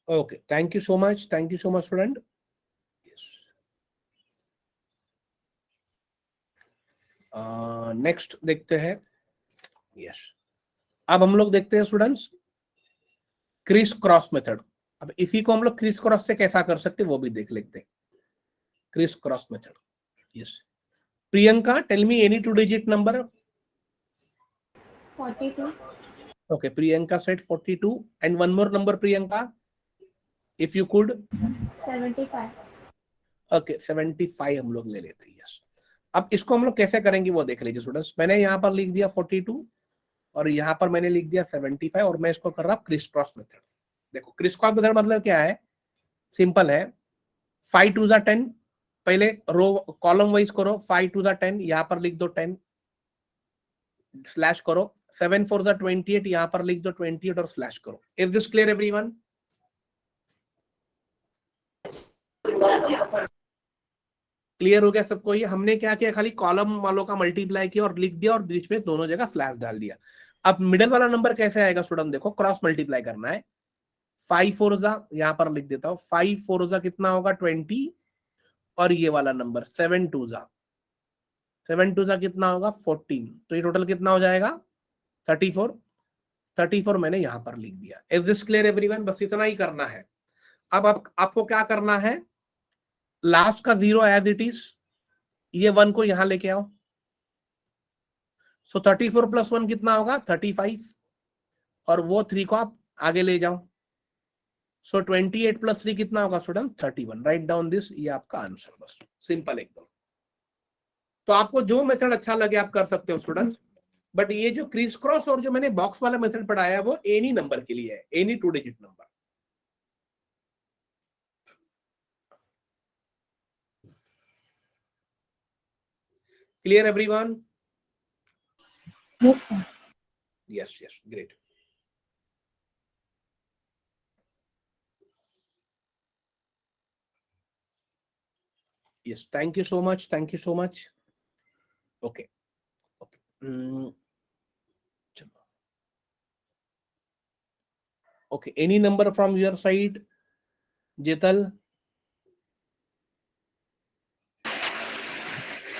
S1: Okay, thank you so much, thank you so much student. Next देखते हैं। यस, अब हम लोग देखते हैं स्टूडेंट्स क्रिस क्रॉस मेथड। अब इसी को हम लोग क्रिस क्रॉस से कैसा कर सकते हैं वो भी देख लेते हैं। Criss cross method. Yes, Priyanka, tell me any 2 digit number.
S2: 42.
S1: Okay, Priyanka said 42, and one more number, Priyanka, if you could.
S2: 75.
S1: Okay, 75 हम लोग ले लेते हैं। यस, अब इसको हम लोग कैसे करेंगे वो देख लीजिए स्टूडेंट्स। मैंने यहाँ पर लिख दिया 42 और यहाँ पर मैंने लिख दिया 75 और मैं इसको कर रहा हूँ क्रिस क्रॉस मेथड। देखो, क्रिस क्रॉस मेथड मतलब क्या है, सिंपल है। 5 2 जा 10, पहले रो कॉलम वाइज करो। 5 2 जा 10, यहाँ पर लिख दो 10 स्लैश करो। 7 4 जा 28, यहाँ पर लिख दो 28 और स्लैश करो। Is this clear everyone? Clear हो गया सबको? ये हमने क्या किया, खाली कॉलम वालों का मल्टीप्लाई किया और लिख दिया और बीच में दोनों जगह स्लैश डाल दिया। अब मिडिल वाला नंबर कैसे आएगा स्टूडेंट, देखो क्रॉस मल्टीप्लाई करना है। 5 4 जा, यहाँ पर लिख देता हूँ 5 4 जा कितना होगा 20, और ये वाला नंबर 7 2 जा, 7 2 जा कितना होगा 14, तो ये टोटल कितना हो जाएगा 34। 34 मैंने यहां पर लिख दिया। Is this clear everyone? बस इतना ही करना है। अब आपको क्या करना है, लास्ट का 0 एज इट इज, ये 1 को यहां लेके आओ। सो 34 + 1 कितना होगा 35, और वो 3 को आप आगे ले जाओ। सो 28 + 3 कितना होगा स्टूडेंट 31। राइट डाउन दिस, ये आपका आंसर। बस सिंपल एकदम। तो आपको जो मेथड अच्छा लगे आप कर सकते हो स्टूडेंट, बट ये जो क्रिस क्रॉस और जो मैंने बॉक्स वाला मेथड पढ़ाया है वो एनी नंबर के लिए है, any 2 digit number. Clear everyone?
S2: Yes, sir.
S1: Yes yes, great. Yes, thank you so much, thank you so much. Okay okay, चलो। Okay, any number from your side, Jetal?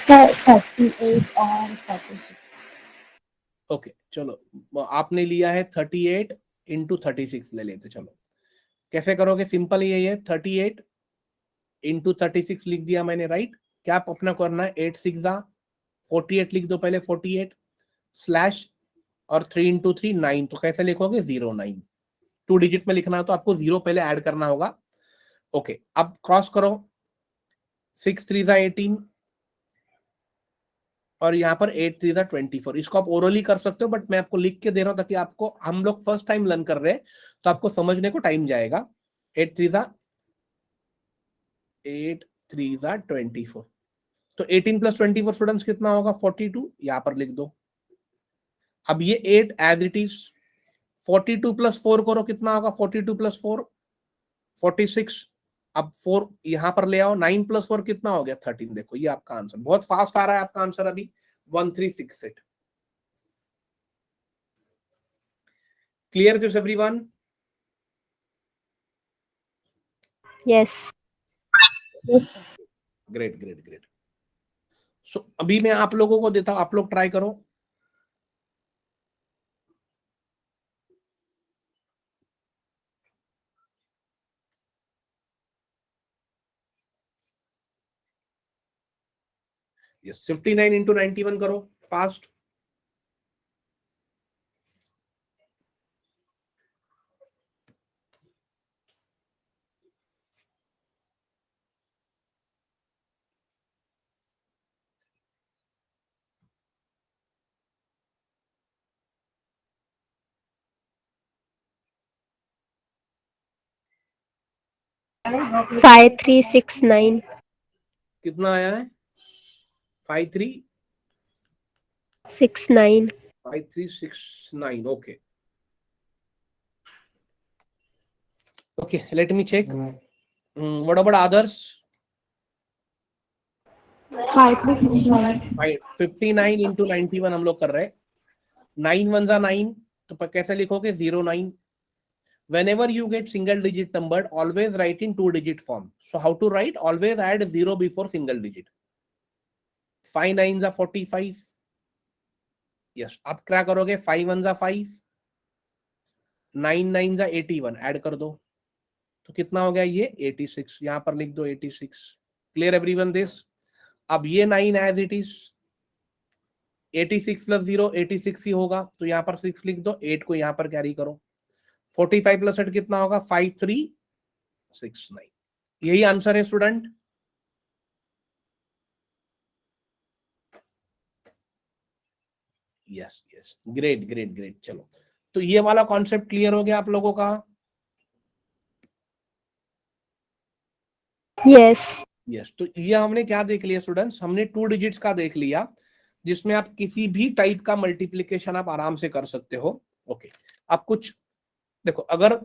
S2: Sir, 38 और 46.
S1: Okay चलो, आपने लिया है 38 × 36 ले लेते। चलो कैसे करोगे, सिंपल ही है। 38 × 36 लिख दिया मैंने, राइट। क्या आप अपना करना है, 8 6 जा 48 लिख दो पहले, 48 स्लैश, और 3 × 3 9, तो कैसे लिखोगे 09। 2 digit में लिखना है तो आपको 0 पहले ऐड करना होगा। ओके, अब क्रॉस करो। 6 3 जा 18, और यहाँ पर 8 3 जा 24। इसको आप ओरली कर सकते हो, बट मैं आपको लिख के दे रहा हूँ ताकि आपको, हम लोग फर्स्ट टाइम लर्न कर रहे हैं तो आपको समझने को टाइम जाएगा। 8 3 जा 24, तो 18 + 24 स्टूडेंट्स कितना होगा 42, यहाँ पर लिख दो। अब ये 8 एज इट इज, 42 + 4 करो, कितना होगा 42 + 4 46। अब 4 यहां पर ले आओ, 9 + 4 कितना हो गया 13। देखो ये आपका आंसर, बहुत फास्ट आ रहा है आपका आंसर अभी 1368। Clear this everyone?
S2: Yes. Yes, sir.
S1: Great great great. So अभी मैं आप लोगों को देता हूं, आप लोग ट्राई करो। यस, 59 × 91 करो फास्ट।
S2: 5369.
S1: कितना आया है?
S2: 69.
S1: 5369. Okay okay, let me check. What about others?
S2: 5369.
S1: 59 into 91 हम लोग कर रहे हैं. 9 वन जा 9, तो कैसे लिखोगे? 09. Whenever you get single digit number, always write in 2-digit form. So how to write? Always add 0 before single digit. 5 9s are 45. Yes. अब क्या करोगे? 5 1s are 5, 9 9s are 81. Add कर दो तो कितना हो गया? ये 86. यहां पर लिख दो 86. Clear everyone this? अब ये 9 एज इट इज. 86 प्लस 0 86 ही होगा, तो यहां पर 6 लिख दो. 8 को यहां पर कैरी करो. 45 प्लस 8 कितना होगा? 5369. यही आंसर है student. Yes yes, great great great. चलो, तो ये वाला कॉन्सेप्ट क्लियर हो गया आप लोगों का?
S2: Yes.
S1: यस. तो ये हमने क्या देख लिया स्टूडेंट्स? हमने 2 डिजिट्स का देख लिया, जिसमें आप किसी भी टाइप का मल्टीप्लिकेशन आप आराम से कर सकते हो. ओके, अब कुछ देखो. अगर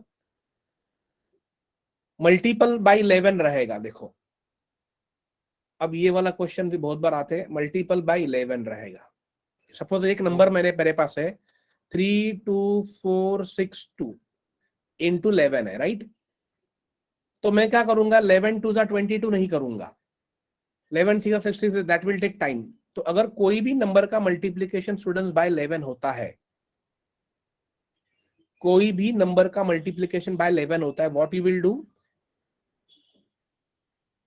S1: मल्टीपल बाय 11 रहेगा, देखो अब ये वाला क्वेश्चन भी बहुत बार आते हैं. मल्टीपल बाय 11 रहेगा. सपोज एक नंबर मेरे पास है 32462 इंटू 11 है, राइट? तो मैं क्या करूंगा? 11 2 22 नहीं करूंगा. 11 6 60, दैट विल टेक टाइम. तो अगर कोई भी नंबर का मल्टीप्लीकेशन स्टूडेंट्स बाय 11 होता है, कोई भी नंबर का मल्टीप्लीकेशन बाय 11 होता है, व्हाट यू विल डू?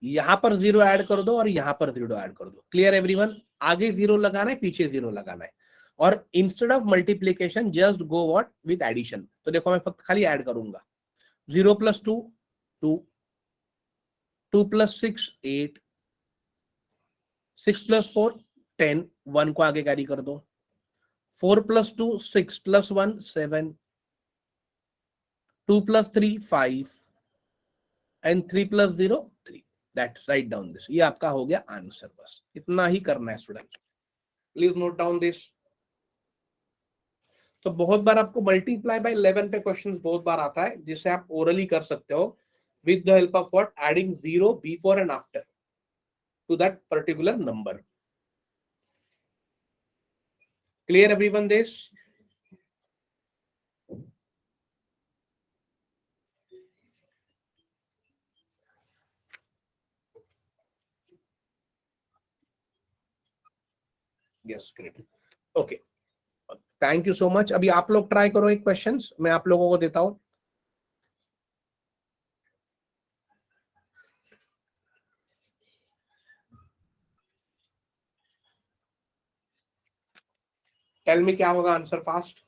S1: यहां पर 0 ऐड कर दो और यहां पर 0 ऐड कर दो. Clear everyone? आगे 0 लगाना है, पीछे 0 लगाना है. और instead of multiplication just go what? With addition. तो देखो मैं फक्त खाली ऐड करूंगा. 0 प्लस 2 2, 2 प्लस 6 8, 6 प्लस 4 10, 1 को आगे कैरी कर दो. 4 plus 2 6 plus 1 7, 2 plus 3 5 and 3 plus 0 3. That's write down this. ये आपका हो गया आंसर. बस इतना ही करना है student. Please note down this. तो बहुत बार आपको मल्टीप्लाई बाय 11 पे क्वेश्चंस बहुत बार आता है, जिसे आप ओरली कर सकते हो with the help of what? Adding 0 before and after two that particular number. Clear everyone this? Yes, great. Okay, thank you so much. अभी आप लोग ट्राई करो एक क्वेश्चंस, मैं आप लोगों को देता हूं. टेल मी क्या होगा आंसर फास्ट.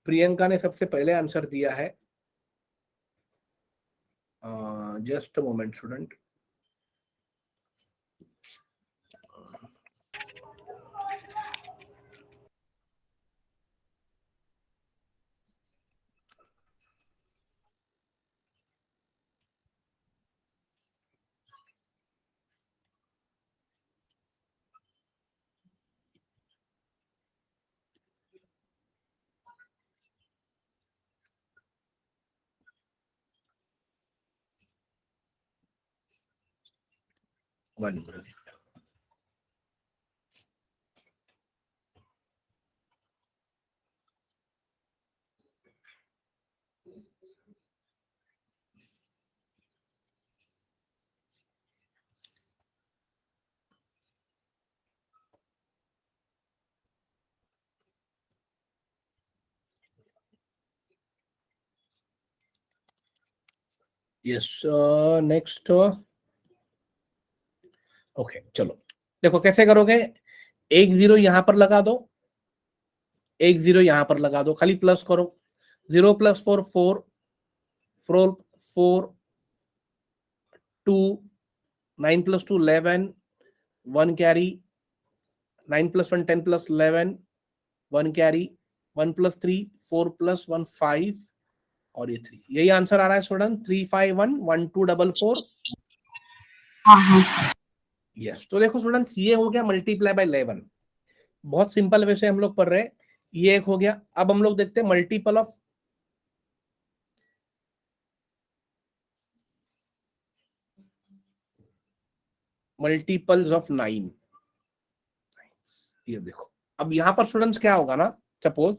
S1: प्रियंका ने सबसे पहले आंसर दिया है. Just a moment student. One minute. Yes next okay चलो देखो कैसे करोगे, एक जीरो यहां पर लगा दो, एक जीरो यहां पर लगा दो, खाली प्लस करो, 0 + 4 4 4 4 2 9 + 2 11 1 कैरी 9 + 1 10 + 11 1 कैरी 1 + 3 4 + 1 5 और ये 3, यही आंसर आ रहा है स्टूडेंट 3511244। यस तो देखो स्टूडेंट ये हो गया मल्टीप्लाई बाय 11, बहुत सिंपल वे से हम लोग पढ़ रहे हैं, ये एक हो गया। अब हम लोग देखते हैं मल्टीपल ऑफ मल्टीपल्स ऑफ 9। ये देखो अब यहां पर स्टूडेंट्स क्या होगा ना, suppose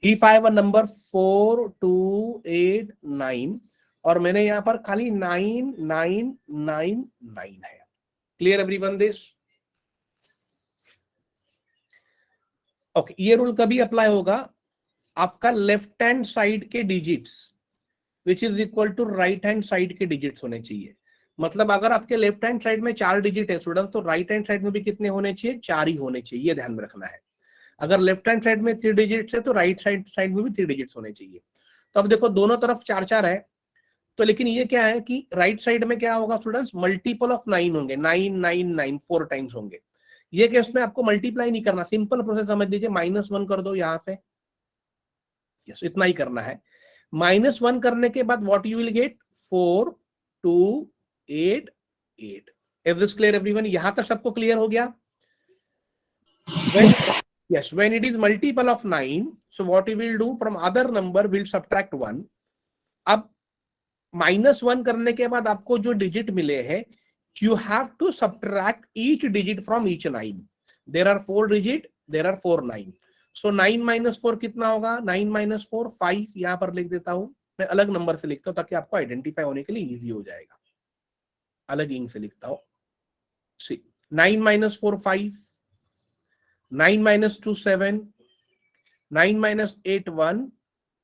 S1: if I have a number 4 2 8 9 और मैंने यहां पर खाली 9 9 9 9 है। Clear everyone this? ओके ये रूल कभी अप्लाई होगा, आपका लेफ्ट हैंड साइड के digits which is equal to right hand side के डिजिट्स होने चाहिए। मतलब अगर आपके लेफ्ट हैंड साइड में 4 डिजिट है स्टूडेंट, तो राइट हैंड साइड में भी कितने होने चाहिए, 4 ही होने चाहिए, ये ध्यान में रखना है। अगर लेफ्ट हैंड साइड में 3 डिजिट्स है तो राइट साइड में भी 3 डिजिट्स होने चाहिए। तो अब देखो दोनों तरफ 4 4 है, तो लेकिन ये क्या है कि राइट साइड में क्या होगा स्टूडेंट्स, मल्टीपल ऑफ 9 होंगे, 9 9 9 4 टाइम्स होंगे। ये केस में आपको मल्टीप्लाई नहीं करना, सिंपल प्रोसेस समझ लीजिए, -1 कर दो यहां से, यस इतना ही करना है। -1 करने के बाद what you will get, 4 2 8 8। Is this clear everyone? यहां तक सबको क्लियर हो गया? Yes, when it is multiple of 9, so what we will do, from other number we'll subtract 1. अब -1 करने के बाद आपको जो डिजिट मिले हैं, you have to subtract each digit from each 9. There are 4 digit, there are 4 9. So 9 - 4 कितना होगा, 9 - 4 5, यहां पर लिख देता हूं, मैं अलग नंबर से लिखता हूं ताकि आपको आइडेंटिफाई होने के लिए इजी हो जाएगा। अलग इंक से लिखता हूं, 9 - 4 5, 9 - 2 7, 9 - 8 1,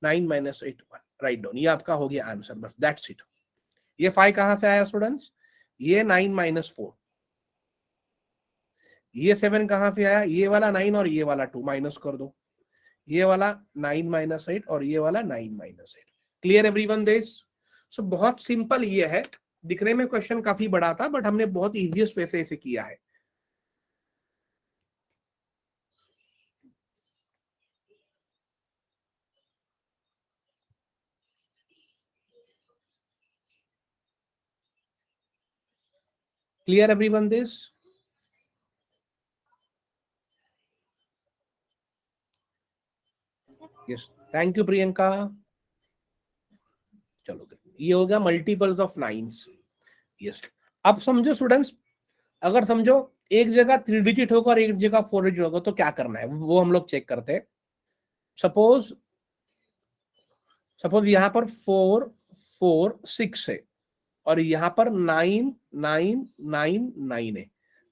S1: 9 - 8 1, राइट डाउन। ये आपका हो गया आंसर, बस दैट्स इट। ये 5 कहां से आया स्टूडेंट्स, ये 9 - 4। ये 7 कहां से आया, ये वाला 9 और ये वाला 2 माइनस कर दो, ये वाला 9 - 8 और ये वाला 9 - 8। Clear everyone this? सो बहुत सिंपल ये है, दिखने में क्वेश्चन काफी बड़ा था बट हमने बहुत इजीएस्ट वे से इसे किया है। Clear everyone this? Yes thank you Priyanka. चलो ये हो गया मल्टीपल्स ऑफ 9। यस अब समझो स्टूडेंट्स, अगर समझो एक जगह 3 डिजिट होगा और एक जगह 4 डिजिट होगा तो क्या करना है वो हम लोग चेक करते हैं। सपोज यहां पर 4 4 6 है और यहां पर 9 9 9 9 है।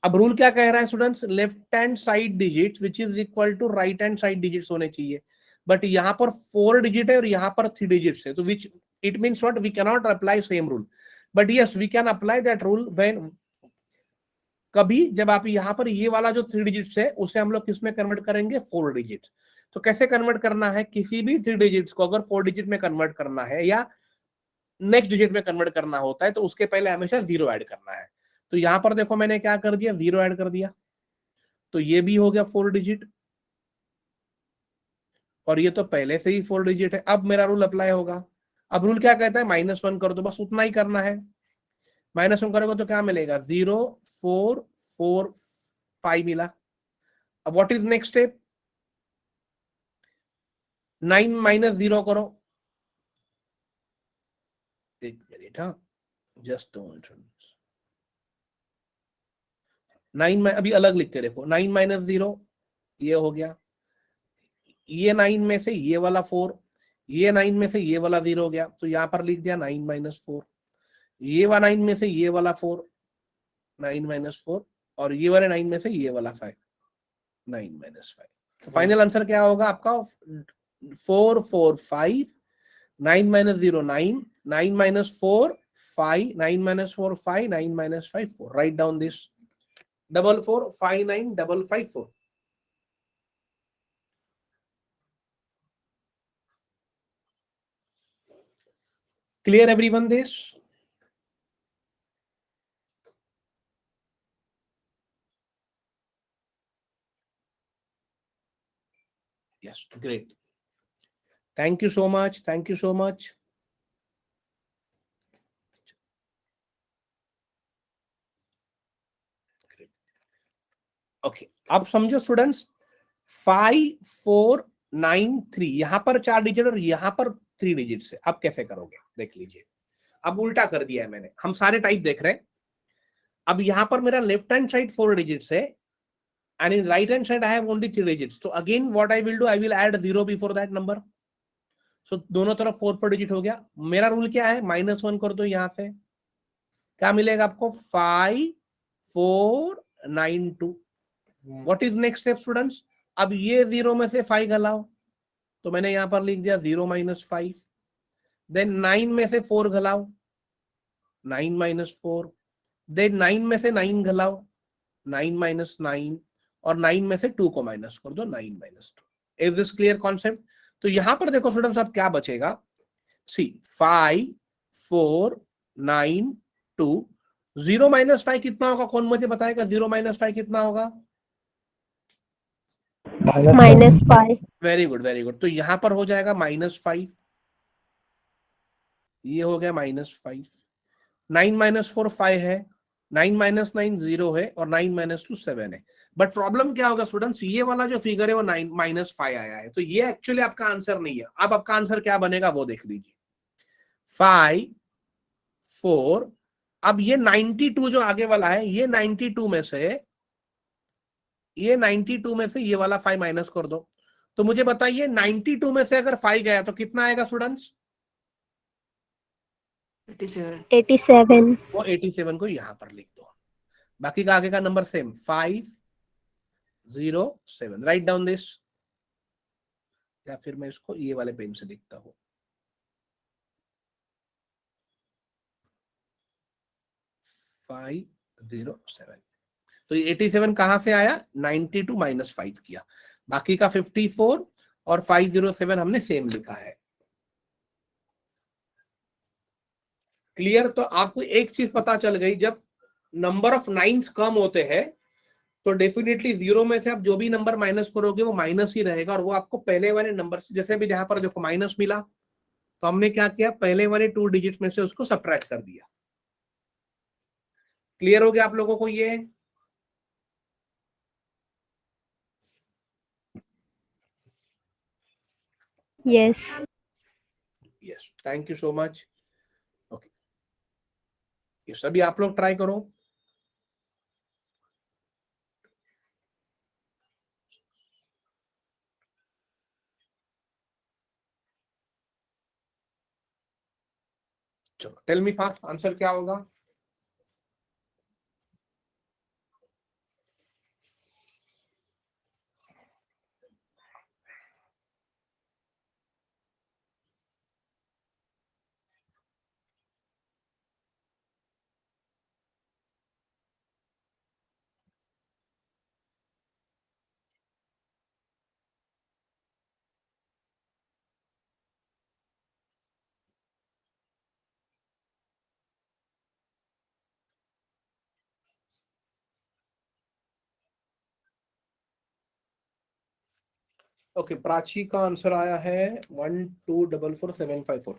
S1: अब रूल क्या कह रहा है students, left hand side digits which is equal to right hand side digits होने चाहिए, बट यहां पर 4 डिजिट है और यहां पर 3 डिजिट्स है, तो which it means what, we can not apply same rule, but yes we can apply that rule when, कभी जब आप यहां पर ये वाला जो 3 डिजिट्स है उसे हम लोग किसमें कन्वर्ट करेंगे, 4 डिजिट। तो कैसे कन्वर्ट करना है, किसी भी 3 डिजिट्स को अगर 4 डिजिट में कन्वर्ट करना है या नेक्स्ट डिजिट में कन्वर्ट करना होता है तो उसके पहले हमेशा 0 ऐड करना है। तो यहां पर देखो मैंने क्या कर दिया, 0 ऐड कर दिया, तो ये भी हो गया 4 डिजिट और ये तो पहले से ही 4 डिजिट है। अब मेरा रूल अप्लाई होगा। अब रूल क्या कहता है, -1 कर दो, बस उतना ही करना है। -1 करोगे तो क्या मिलेगा, 0 4 4 5 मिला। अब व्हाट इज नेक्स्ट स्टेप, 9 - 0 करो, एक मिनट, हाँ जस्ट 9 में अभी अलग लिखते देखो, 9 - 0 ये हो गया, ये 9 में से ये वाला 4, ये 9 में से ये वाला 0 हो गया, तो यहां पर लिख दिया 9 - 4, ये वाला 9 में से ये वाला 4 9 - 4 और ये वाले 9 में से ये वाला 5 9 - 5। तो फाइनल आंसर क्या होगा आपका, 4 4 5, 9 - 0 9, 9 - 4 5, 9 minus 4, 5, 9 minus 5, 4. Write down this. 4, 4, 5, 9, 5, 5, 4. Clear everyone this? Yes, great. Thank you so much. Thank you so much. Okay, अब समझो स्टूडेंट्स, 5, 4, 9, 3 यहां पर 4 डिजिट और यहां पर 3 डिजिट से अब कैसे करोगे देख लीजिए। अब उल्टा कर दिया है मैंने, हम सारे टाइप देख रहे हैं। अब यहां पर मेरा लेफ्ट हैंड साइड 4 डिजिट्स है and in right hand side I have only 3 digits. So again what I will do, I will add 0 before that number. So दोनों तरफ 4 डिजिट हो गया। मेरा रूल क्या है, -1 कर दो यहां से, क्या मिलेगा आपको 5, 4, 9, 2। What is next step students, अब ये 0 में से 5 घलाओ, तो मैंने यहां पर लिख दिया 0 - 5। देन 9 में से 4 घलाओ, 9 - 4। देन 9 में से 9 घलाओ, 9 - 9। और 9 में से 2 को माइनस कर दो, 9 - 2। Is this clear concept? तो यहां पर देखो स्टूडेंट्स, अब क्या बचेगा, सी 5, 4, 9, 2। 0 - 5 कितना होगा, कौन मुझे बताएगा 0 - 5 कितना होगा?
S2: -5।
S1: Very good, very good. तो यहां पर हो जाएगा -5, ये हो गया -5। 9 - 4 5 है, 9 - 9 0 है, और 9 - 2 7 है। बट प्रॉब्लम क्या होगा स्टूडेंट्स, ये वाला जो फिगर है वो 9 - 5 आया है, तो ये एक्चुअली आपका आंसर नहीं है। अब आपका आंसर क्या बनेगा वो देख लीजिए, 5, 4। अब ये 92 जो आगे वाला है, ये 92 में से ये वाला 5 माइनस कर दो। तो मुझे बताइए 92 में से अगर 5 गया तो कितना आएगा स्टूडेंट्स?
S2: 87।
S1: वो 87 को यहां पर लिख दो, बाकी का आगे का number same 5, 0, 7। Write down this, या फिर मैं इसको ये वाले पेन से लिखता हूं, 5, 0, 7। तो ये 87 कहां से आया, 92 - 5 किया, बाकी का 54 और 507 हमने सेम लिखा है। क्लियर? तो आपको एक चीज पता चल गई, जब नंबर ऑफ नाइन्स कम होते हैं तो डेफिनेटली 0 में से आप जो भी नंबर माइनस करोगे वो माइनस ही रहेगा, और वो आपको पहले वाले नंबर से, जैसे भी जहां पर देखो माइनस मिला तो हमने क्या किया, पहले वाले 2 डिजिट में से उसको सब्ट्रैक्ट कर दिया। क्लियर हो गया आप लोगों को ये?
S2: Yes.
S1: Yes, thank you so much. Okay, ये सभी आप लोग ट्राई करो। चलो टेल मी फास्ट, आंसर क्या होगा? ओके, प्राची का आंसर आया है 12444754।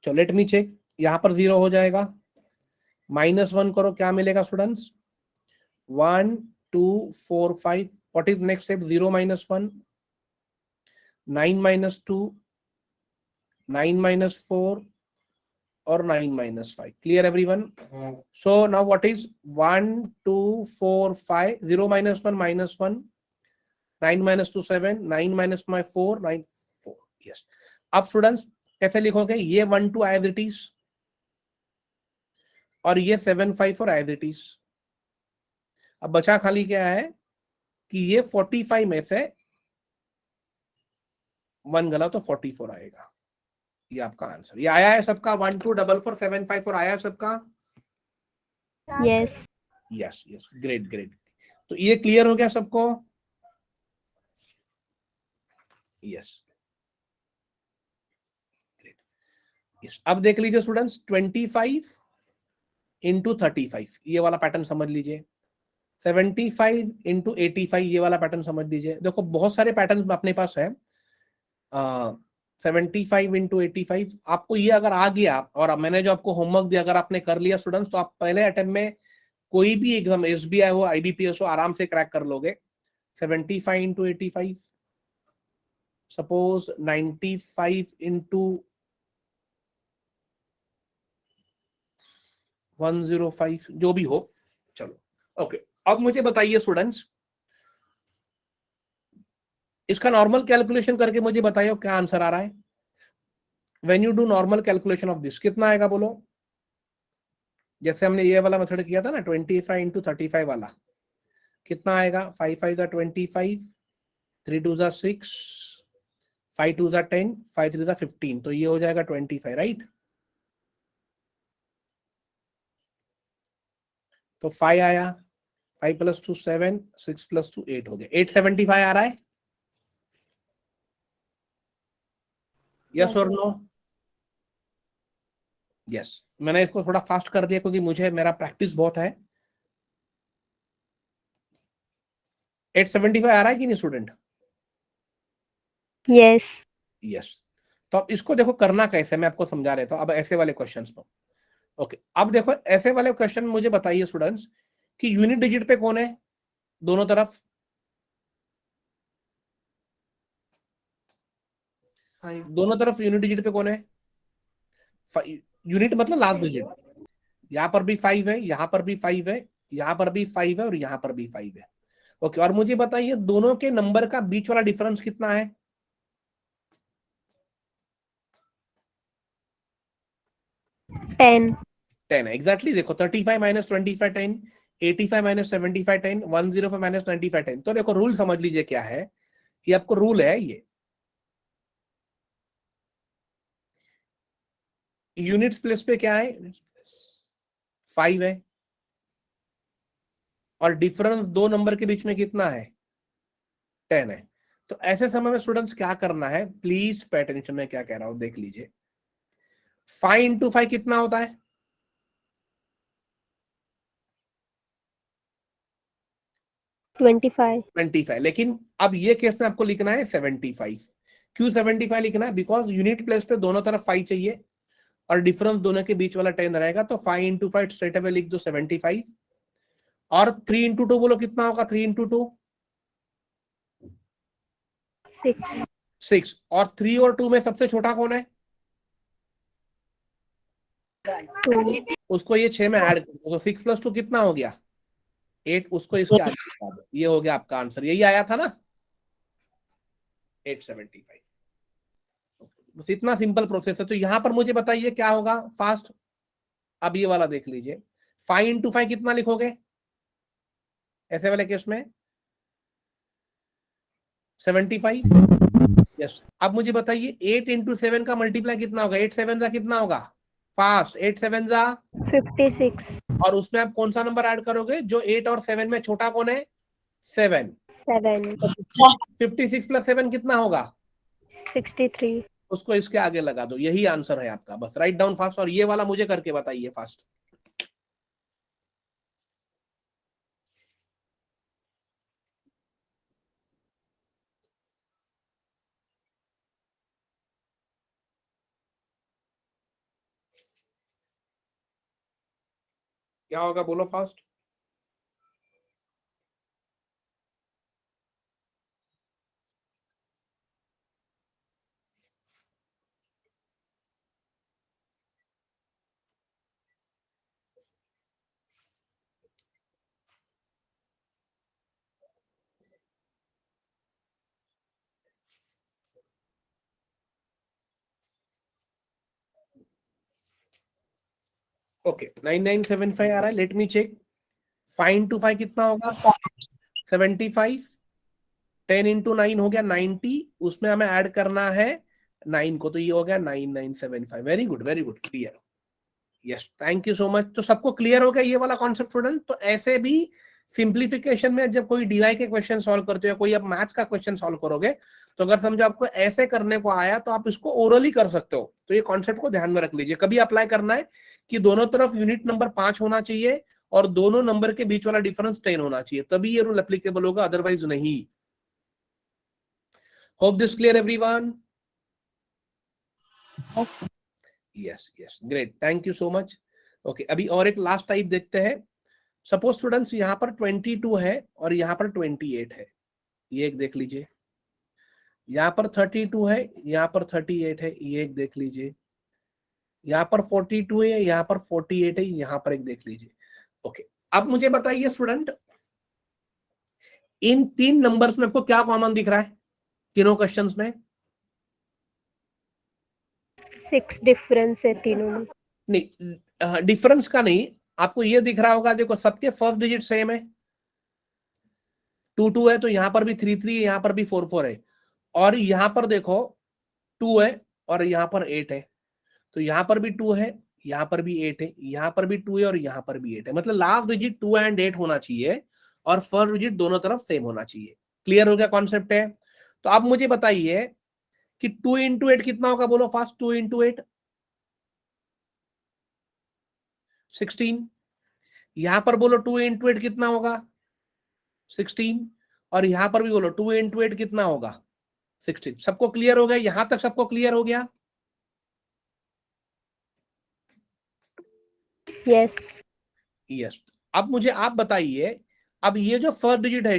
S1: चलो लेट मी चेक, यहां पर 0 हो जाएगा, -1 करो, क्या मिलेगा students? 1, 2, 4, 5। What is next step? 0 - 1, 9 - 2, 9 - 4 और 9 - 5। Clear everyone? So now what is 1, 2, 4, 5, 0 - 1 -1, 9 - 2 7, 9 - 4 9 4। Yes. अब स्टूडेंट्स कैसे लिखोगे, ये 1 2 एज इट इज, और ये 7 5 और एज इट इज। अब बचा खाली क्या है कि ये 45 में से 1 गला तो 44 आएगा। ये आपका आंसर, ये आया है सबका 124475 और आया है सबका।
S2: Yes.
S1: Yes yes, great great. तो ये क्लियर हो गया सबको? Yes great. यस, अब देख लीजिए स्टूडेंट्स, 25 इंटू 35 ये वाला पैटर्न समझ लीजिए, 75 इंटू 85 ये वाला पैटर्न समझ लीजिए। देखो बहुत सारे पैटर्न अपने पास है। 75 इंटू 85, आपको ये अगर आ गया और मैंने जो आपको होमवर्क दिया अगर आपने कर लिया स्टूडेंट्स, तो आप पहले अटेम्प्ट में कोई भी एग्जाम, SBI हो IBPS हो, आराम से क्रैक कर लोगे। 75 इंटू 85, सपोज 95 इंटू 105, जो भी हो, चलो ओके। अब मुझे बताइए स्टूडेंट्स, इसका नॉर्मल कैलकुलेशन करके मुझे बताइए क्या आंसर आ रहा है। When you do normal calculation of this, कितना आएगा बोलो? जैसे हमने ये वाला मेथड किया था ना, 25 इंटू 35 वाला, कितना आएगा? 5 5 25, 3 2 6, 5 2 10, 5 3 15, तो ये हो जाएगा 25, राइट? तो 5 आया, 5 + 2 7, 6 + 2 8 हो गया, 875 आ रहा है। यस और नो? यस। मैंने इसको थोड़ा फास्ट कर दिया क्योंकि मुझे मेरा प्रैक्टिस बहुत है। 875 आ रहा है कि नहीं स्टूडेंट?
S2: Yes.
S1: यस। तो अब इसको देखो करना कैसे, मैं आपको समझा रहा था। अब ऐसे वाले क्वेश्चंस को, ओके, अब देखो ऐसे वाले क्वेश्चन मुझे बताइए स्टूडेंट्स कि यूनिट डिजिट पे कौन है दोनों तरफ?
S5: 5
S1: दोनों तरफ यूनिट डिजिट पे कौन है? यूनिट मतलब लास्ट डिजिट। यहां पर भी 5 है, यहां पर भी 5 है, यहां पर भी 5 है और यहां पर भी 5 है। ओके, और मुझे बताइए दोनों के नंबर का बीच वाला डिफरेंस कितना है?
S2: 10.
S1: 10 है, एग्जैक्टली। देखो 35 - 25 10, 85 - 75 10, 105 - 95 10। तो देखो रूल समझ लीजिए क्या है, ये आपको रूल है, ये यूनिट्स प्लेस पे क्या है? 5 है, और डिफरेंस दो नंबर के बीच में कितना है? 10 है। तो ऐसे समय में स्टूडेंट्स क्या करना है, प्लीज पे अटेंशन, में क्या कह रहा हूं देख लीजिए। 5 इंटू 5 कितना होता है?
S2: 25.
S1: 25। लेकिन अब ये केस में आपको लिखना है 75। क्यों 75 लिखना है? बिकॉज यूनिट प्लेस पे दोनों तरफ 5 चाहिए और डिफरेंस दोनों के बीच वाला 10 रहेगा। तो 5 इंटू 5 स्ट्रेट अवे लिख दो 75। और 3 इंटू 2 बोलो कितना होगा? 3 इंटू 2
S2: 6.
S1: 6। और 3 और 2 में सबसे छोटा कौन है?
S2: 2.
S1: उसको ये 6 में ऐड कर दो, तो 6 + 2 कितना हो गया? 8। उसको इसके आगे लगा दो, ये हो गया आपका आंसर। यही आया था ना, 875। बस इतना सिंपल प्रोसेस है। तो यहां पर मुझे बताइए क्या होगा फास्ट। अब ये वाला देख लीजिए, 5 इंटू 5 कितना लिखोगे ऐसे वाले केस में? 75। यस। अब मुझे बताइए 8 इंटू 7 का मल्टीप्लाई कितना होगा? 8 7 जा कितना होगा? फास्ट, 8 7 जा
S2: 56.
S1: और उसमें आप कौन सा नंबर ऐड करोगे? जो 8 और 7 में छोटा कौन है? 7।
S2: 7.
S1: 56 + 7 कितना होगा?
S2: 63.
S1: उसको इसके आगे लगा दो, यही आंसर है आपका। बस राइट डाउन फास्ट, और ये वाला मुझे करके बताइए फास्ट। क्या होगा बोलो फास्ट। ओके, 9975 आ रहा है। Late me check. 5 इंटू 5 कितना होगा? 75। 10 इंटू 9 हो गया 90। उसमें हमें ऐड करना है 9 को, तो ये हो गया 9975। Very good, clear. Yes, thank you so much. तो सबको क्लियर हो गया ये वाला कॉन्सेप्ट स्टूडेंट? तो ऐसे भी सिंप्लीफिकेशन में जब कोई डीआई के क्वेश्चन सॉल्व करते हो या कोई आप मैथ्स का क्वेश्चन सॉल्व करोगे, तो अगर समझो आपको ऐसे करने को आया तो आप इसको ओरली कर सकते हो। तो ये कॉन्सेप्ट को ध्यान में रख लीजिए। कभी अप्लाई करना है कि दोनों तरफ यूनिट नंबर 5 होना चाहिए और दोनों नंबर के बीच वाला डिफरेंस 10 होना चाहिए, तभी ये रूल एप्लीकेबल होगा, अदरवाइज नहीं। Hope this clear everyone? Yes, great, thank you so much. Okay, अभी और एक लास्ट टाइप देखते हैं। सपोज स्टूडेंट्स यहाँ पर 22 है और यहाँ पर 28 है, ये एक देख लीजिए। यहाँ पर 32 है, यहाँ पर 38 है, ये एक देख लीजिए। यहाँ पर 42 है, यहाँ पर 48 है, यहाँ पर एक देख लीजिए। ओके, अब मुझे बताइए स्टूडेंट, इन 3 नंबर्स में आपको क्या कॉमन दिख रहा है तीनों क्वेश्चंस में?
S2: 6 डिफरेंस है तीनों में।
S1: नहीं, डिफरेंस का नहीं, आपको ये दिख रहा होगा, देखो सबके फर्स्ट डिजिट सेम है, 2 है, तो यहां पर भी 3 है, यहां पर भी 4 है, और यहां पर देखो 2 है और यहां पर 8 है, तो यहां पर भी 2 है, यहां पर भी 8 है, यहां पर भी 2 है और यहां पर भी 8 है। मतलब लास्ट डिजिट 2 एंड 8 होना चाहिए और फर्स्ट डिजिट दोनों तरफ सेम होना चाहिए। क्लियर हो गया कॉन्सेप्ट है? तो अब मुझे बताइए कि 2 इंटू 8 कितना होगा, बोलो फास्ट। 2 इंटू 8 16। यहां पर बोलो 2 इंटू 8 कितना होगा, 16। और यहां पर भी बोलो 2 इंटू 8 कितना होगा, 16। सबको क्लियर हो गया? यहां तक सबको क्लियर हो गया?
S2: यस।
S1: यस। अब मुझे आप बताइए, अब ये जो फर्स्ट डिजिट है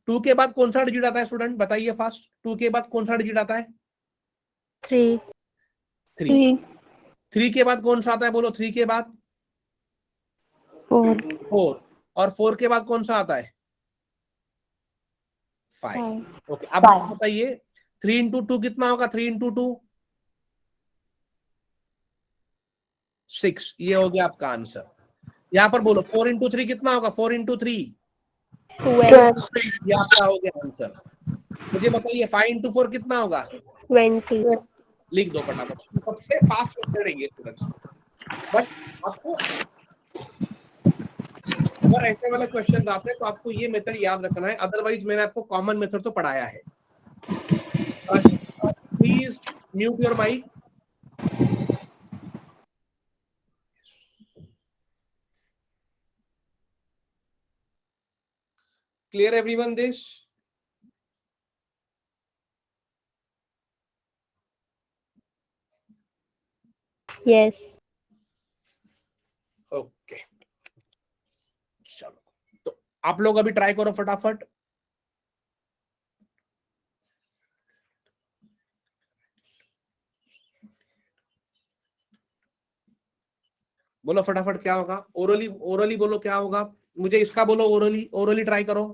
S1: 2 के बाद कौन सा डिजिट आता है स्टूडेंट, बताइए फास्ट। 2 के बाद कौन सा डिजिट आता है?
S2: 3।
S1: 3 के बाद कौन सा आता है, बोलो 3 के बाद? 4। और 4 के बाद कौन सा आता है? 5। ओके, अब बताइए 3 इंटू 2 कितना होगा? 3 इंटू 2 6। ये हो गया आपका आंसर। यहां पर बोलो 4 इंटू 3 कितना होगा? 4 इंटू 3
S2: 12।
S1: ये आपका हो गया आंसर। मुझे बताइए 5 इंटू 4 कितना होगा?
S2: 20।
S1: लिख दो फटाफट। सबसे फास्ट मेथड है ये स्टूडेंट्स, बट आपको अगर ऐसे वाले क्वेश्चन आते हैं तो आपको ये मेथड याद रखना है, अदरवाइज मैंने आपको कॉमन मेथड तो पढ़ाया है। Please mute your mic. Clear everyone this?
S2: Yes.
S1: Okay, चलो तो आप लोग अभी ट्राई करो फटाफट। बोलो फटाफट क्या होगा? ओरली बोलो क्या होगा? मुझे इसका बोलो, ओरली ट्राई करो।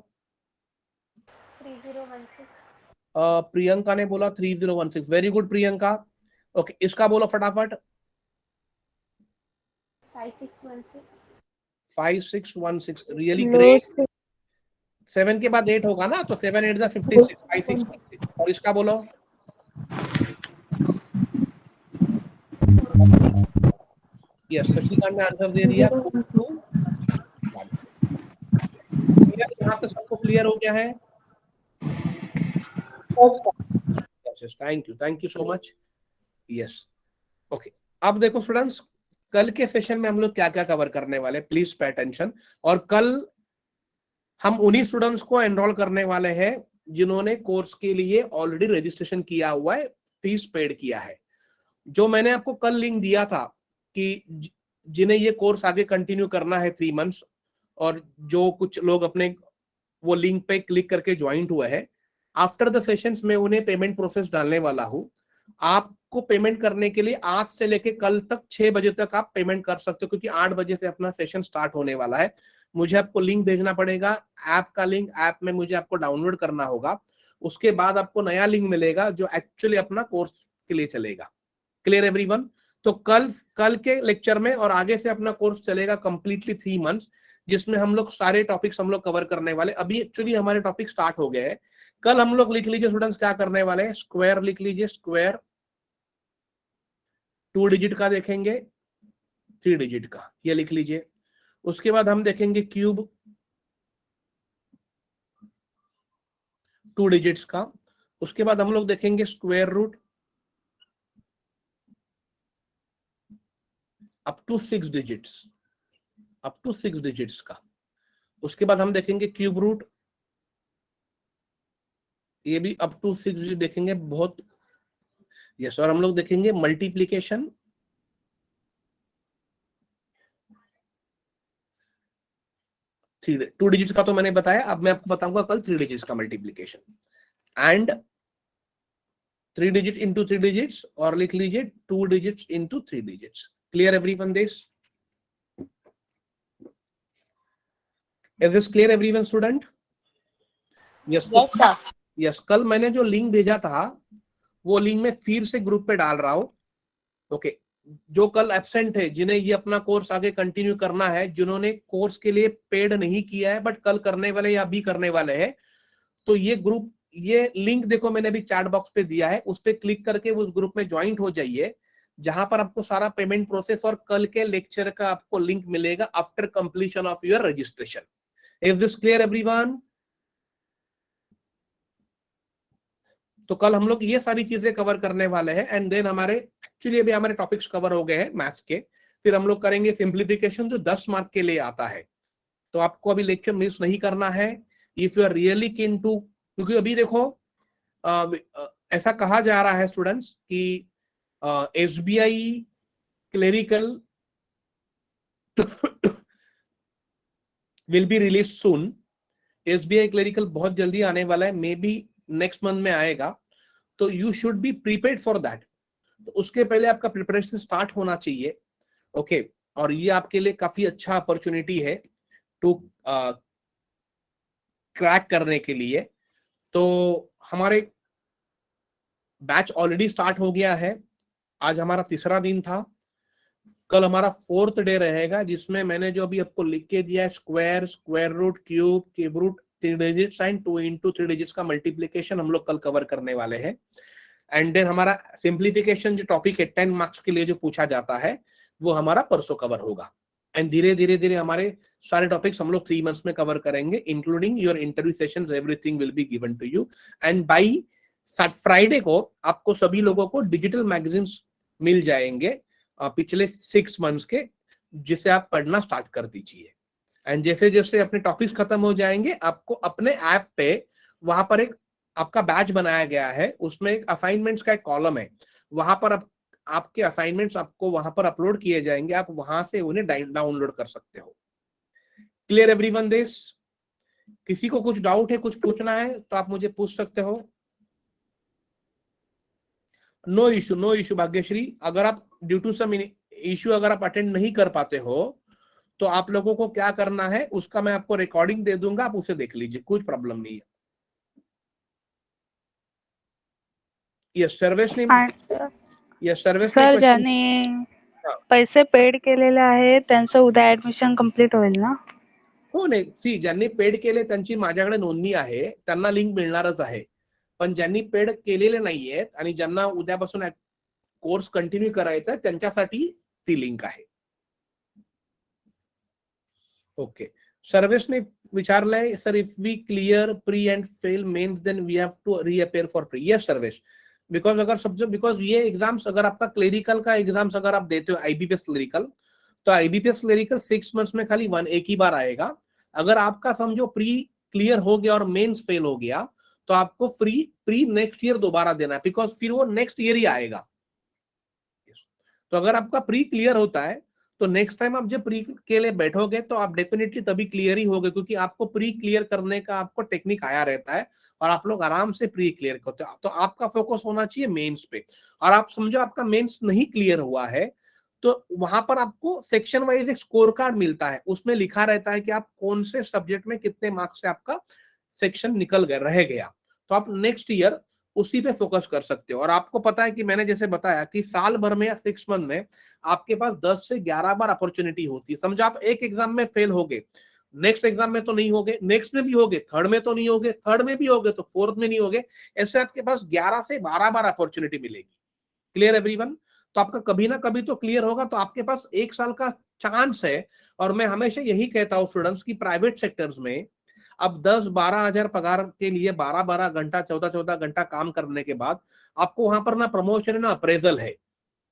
S2: 3016।
S1: प्रियंका ने बोला 3016। Very good Priyanka. ओके, इसका बोलो फटाफट।
S2: 5616।
S1: 5616। Really great. 7 के बाद 8 होगा ना, तो 7 8 56। 5616। और इसका बोलो। यस, शशिकांत ने आंसर दे दिया 221। यहाँ तक सबको क्लियर हो गया है? Thank you so much. Yes, okay. अब देखो स्टूडेंट्स, कल के सेशन में हम लोग क्या क्या कवर करने वाले, प्लीज पे अटेंशन। और कल हम उन्हीं स्टूडेंट्स को एनरोल करने वाले हैं जिन्होंने कोर्स के लिए ऑलरेडी रजिस्ट्रेशन किया हुआ है, फीस पेड किया है। जो मैंने आपको कल लिंक दिया था कि जिन्हें ये कोर्स आगे कंटिन्यू करना है 3 मंथ्स, और जो कुछ लोग अपने वो लिंक पे क्लिक करके ज्वाइंट हुए हैं, आफ्टर द सेशंस में उन्हें पेमेंट प्रोसेस डालने वाला हूं। आपको पेमेंट करने के लिए आज से लेके कल तक 6 बजे तक आप पेमेंट कर सकते हो, क्योंकि 8 बजे से अपना सेशन स्टार्ट होने वाला है। मुझे आपको लिंक भेजना पड़ेगा, ऐप का लिंक, ऐप में मुझे आपको डाउनलोड करना होगा। उसके बाद आपको नया लिंक मिलेगा जो एक्चुअली अपना कोर्स के लिए चलेगा। Clear everyone? तो कल के लेक्चर में और आगे से अपना कोर्स चलेगा कंप्लीटली 3 मंथ्स, जिसमें हम लोग सारे टॉपिक्स हम लोग कवर करने वाले। अभी एक्चुअली हमारे टॉपिक स्टार्ट हो गए हैं, कल हम लोग लिख लीजिए स्टूडेंट्स क्या करने वाले हैं, स्क्वायर लिख लीजिए, स्क्वायर 2 डिजिट का देखेंगे, 3 डिजिट का, ये लिख लीजिए। उसके बाद हम देखेंगे क्यूब 2 डिजिट्स का। उसके बाद हम लोग देखेंगे square root up to 6 digits, up to 6 digits का। उसके बाद हम देखेंगे क्यूब रूट, ये भी अप टू 6 डिजिट देखेंगे, बहुत यस। और हम लोग देखेंगे मल्टीप्लीकेशन 2 डिजिट्स का तो मैंने बताया, अब मैं आपको बताऊंगा कल 3 डिजिट्स का multiplication, and 3 digit into 3 digits, और लिख लीजिए 2 digits into 3 digits. Clear everyone this? Is this clear everyone student? Yes
S2: sir.
S1: Yes. कल मैंने जो लिंक भेजा था वो लिंक मैं फिर से ग्रुप पे डाल रहा हूं। ओके, जो कल एब्सेंट है, जिन्हें ये अपना कोर्स आगे कंटिन्यू करना है, जिन्होंने कोर्स के लिए पेड नहीं किया है बट कल करने वाले या अभी करने वाले हैं, तो ये ग्रुप, ये लिंक देखो मैंने अभी चैट बॉक्स पे दिया है, उस पे क्लिक करके उस ग्रुप में ज्वाइंट हो जाइए, जहां पर आपको सारा पेमेंट प्रोसेस और कल के लेक्चर का आपको लिंक मिलेगा after completion of your registration. Is this clear everyone? तो कल हम लोग ये सारी चीजें कवर करने वाले हैं, एंड देन हमारे एक्चुअली अभी हमारे टॉपिक्स कवर हो गए हैं मैथ्स के। फिर हम लोग करेंगे सिंप्लीफिकेशन जो 10 मार्क के लिए आता है, तो आपको अभी लेक्चर मिस नहीं करना है if you are really keen to. क्योंकि अभी देखो ऐसा कहा जा रहा है स्टूडेंट्स कि SBI clerical will be release soon. SBI clerical बहुत जल्दी आने वाला है, मे बी नेक्स्ट मंथ में आएगा, तो you should be prepaid for that. तो उसके पहले आपका प्रिपरेशन स्टार्ट होना चाहिए। ओके, और ये आपके लिए काफी अच्छा अपॉर्चुनिटी है टू क्रैक करने के लिए। तो हमारे बैच ऑलरेडी स्टार्ट हो गया है, आज हमारा तीसरा दिन था, कल हमारा 4th डे रहेगा, जिसमें मैंने जो अभी आपको लिख के दिया है square, square root, cube, cube root, 3 digits and 2 into 3 digits का मल्टीप्लीकेशन हम लोग कल कवर करने वाले हैं। एंड देन हमारा सिंप्लीफिकेशन जो टॉपिक है 10 मार्क्स के लिए जो पूछा जाता है, वो हमारा परसों कवर होगा। एंड धीरे धीरे धीरे हमारे सारे टॉपिक्स हम लोग 3 मंथ्स में कवर करेंगे, including your interview sessions, everything will be given to you. And by Friday को आपको सभी लोगों को डिजिटल मैगजीन्स मिल जाएंगे पिछले 6 मंथ्स के, जिसे आप पढ़ना स्टार्ट कर दीजिए। एंड जैसे जैसे अपने टॉपिक्स खत्म हो जाएंगे, आपको अपने ऐप पे वहां पर एक आपका बैच बनाया गया है, उसमें एक असाइनमेंट्स का एक कॉलम है, वहां पर आपके असाइनमेंट्स आपको वहां पर अपलोड किए जाएंगे, आप वहां से उन्हें डाउनलोड कर सकते हो। Clear everyone this? किसी को कुछ डाउट है, कुछ पूछना है तो आप मुझे पूछ सकते हो। No issue, no issue Bhagyashree. अगर आप ड्यू टू सम इशू अगर आप अटेंड नहीं कर पाते हो, तो आप लोगों को क्या करना है, उसका मैं आपको रिकॉर्डिंग दे दूंगा, आप उसे देख लीजिए, कुछ प्रॉब्लम नहीं है। सर्विस ने सर्विस
S5: सर ज्यांनी पैसे पेड केलेले आहे त्यांचं उद्या ऍडमिशन कंप्लीट होईल ना?
S1: हो, नाही सी, ज्यांनी पेड केले त्यांची माझ्याकडे नोंदणी आहे, त्यांना लिंक मिळणारच आहे, पण ज्यांनी पेड केलेले नाहीयेत आणि ज्यांना उद्यापासून कोर्स कंटिन्यू करायचा आहे, त्यांच्यासाठी ती लिंक आहे। ओके, सर्विसने विचारलंय sir, if we clear pre and fail mains then we have to reappear for pre. Yes सर्विस, बिकॉज अगर सब्जेक्ट, बिकॉज ये एग्जाम्स अगर आपका क्लेरिकल का एग्जाम्स अगर आप देते हो आईबीपीएस क्लेरिकल, तो आईबीपीएस क्लेरिकल 6 मंथ्स में खाली एक ही बार आएगा। अगर आपका समझो प्री क्लियर हो गया और मेंस फेल हो गया, तो आपको प्री नेक्स्ट ईयर दोबारा देना है, बिकॉज फिर वो नेक्स्ट ईयर ही आएगा। तो अगर आपका प्री क्लियर होता है, तो नेक्स्ट टाइम आप जब प्री के लिए बैठोगे तो आप डेफिनेटली तभी क्लियर ही होगे, क्योंकि आपको प्री क्लियर करने का आपको टेक्निक आया रहता है और आप लोग आराम से प्री क्लियर करते हो। तो आपका फोकस होना चाहिए मेंस पे। और आप समझो आपका मेंस नहीं क्लियर हुआ है, तो वहां पर आपको सेक्शन वाइज एक स्कोर कार्ड मिलता है, उसमें लिखा रहता है कि आप कौन से सब्जेक्ट में कितने मार्क्स से आपका सेक्शन निकल गया, रह गया, तो आप नेक्स्ट ईयर उसी पे फोकस कर सकते हो। और आपको पता है कि मैंने जैसे बताया कि साल भर में या 6 मंथ में आपके पास 10 से 11 बार अपॉर्चुनिटी होती है। समझो आप एक एग्जाम में फेल हो गए, नेक्स्ट एग्जाम में तो नहीं होगे, नेक्स्ट में भी होगे, थर्ड में तो नहीं होगे, थर्ड में भी होगे तो फोर्थ में नहीं होगे। ऐसे आपके पास 11 से 12 बार अपॉर्चुनिटी मिलेगी। Clear everyone? तो आपका कभी ना कभी तो क्लियर होगा, तो आपके पास 1 साल का चांस है। और मैं हमेशा यही कहता हूं स्टूडेंट्स की प्राइवेट सेक्टर्स में अब 10-12 हजार पगार के लिए 12-12 घंटा 14-14 घंटा काम करने के बाद आपको वहां पर ना प्रमोशन है ना अप्रेजल है,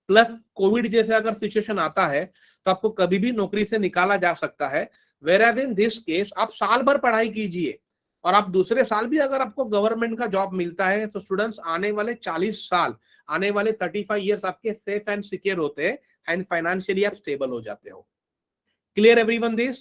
S1: प्लस कोविड जैसे अगर सिचुएशन आता है तो आपको कभी भी नौकरी से निकाला जा सकता है। वेयर इन दिस केस आप साल भर पढ़ाई कीजिए और आप दूसरे साल भी अगर आपको गवर्नमेंट का जॉब मिलता है तो स्टूडेंट्स आने वाले 40 साल, आने वाले 35 इयर्स आपके सेफ एंड सिक्योर होते हैं एंड फाइनेंशियली आप स्टेबल हो जाते हो। Clear everyone this?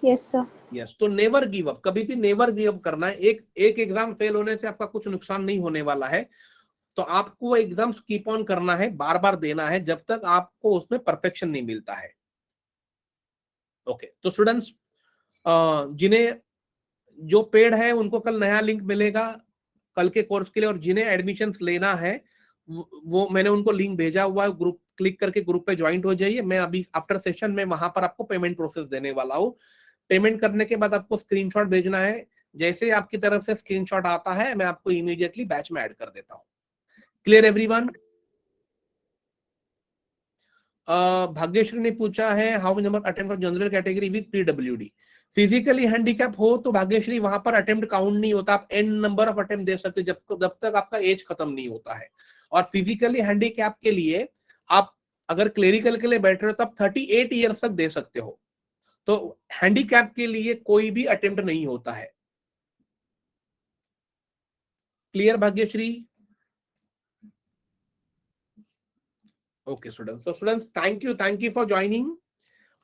S2: Yes sir.
S1: Yes, तो नेवर गिव अप, कभी भी नेवर गिव अप करना है। एक एग्जाम फेल होने से आपका कुछ नुकसान नहीं होने वाला है, तो आपको एग्जाम्स कीप ऑन करना है, बार बार देना है जब तक आपको उसमें परफेक्शन नहीं मिलता है। ओके, तो स्टूडेंट्स जिन्हें जो पेड है उनको कल नया लिंक मिलेगा कल के कोर्स के लिए, और जिन्हें एडमिशंस लेना है वो मैंने उनको लिंक भेजा हुआ है, ग्रुप क्लिक करके ग्रुप पे ज्वाइंट हो जाइए। मैं अभी आफ्टर सेशन में वहां पर आपको पेमेंट प्रोसेस देने वाला हूँ। पेमेंट करने के बाद आपको स्क्रीनशॉट भेजना है, जैसे आपकी तरफ से स्क्रीनशॉट आता है मैं आपको इमीडिएटली बैच में ऐड कर देता हूँ। Clear everyone? भाग्यश्री ने पूछा है how many number attempt for general category with PWD. Physically handicap हो तो भाग्यश्री वहां पर अटेम्प्ट काउंट नहीं होता, आप एन नंबर ऑफ अटेम्प्ट दे सकते जब तक आपका एज खत्म नहीं होता है। और फिजिकली हैंडीकैप के लिए आप अगर क्लेरिकल के लिए बैठ रहे हो तो आप 38 ईयर्स तक दे सकते हो, तो हैंडीकैप के लिए कोई भी अटेम्प्ट नहीं होता है। क्लियर भाग्यश्री? ओके स्टूडेंट्स, तो students thank you for joining.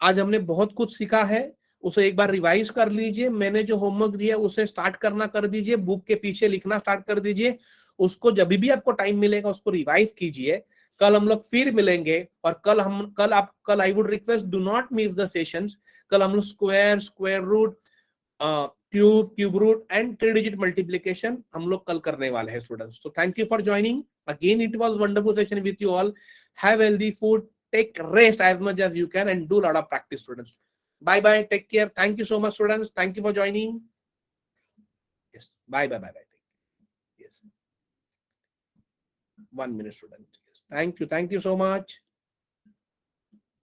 S1: आज हमने बहुत कुछ सीखा है, उसे एक बार रिवाइज कर लीजिए। मैंने जो होमवर्क दिया उसे स्टार्ट करना कर दीजिए, बुक के पीछे लिखना स्टार्ट कर दीजिए, उसको जब भी आपको टाइम मिलेगा उसको रिवाइज कीजिए। कल हम लोग फिर मिलेंगे और कल I would request do not miss the sessions. कल हम लोग square root, cube root and 3 digit multiplication हम लोग कल करने वाले हैं students. So thank you for joining again, it was wonderful session with you all. Have healthy food, take rest as much as you can and do a lot of practice students. Bye bye, take care, thank you so much students, thank you for joining. Yes, bye. Yes, 1 minute student. Yes, thank you so much.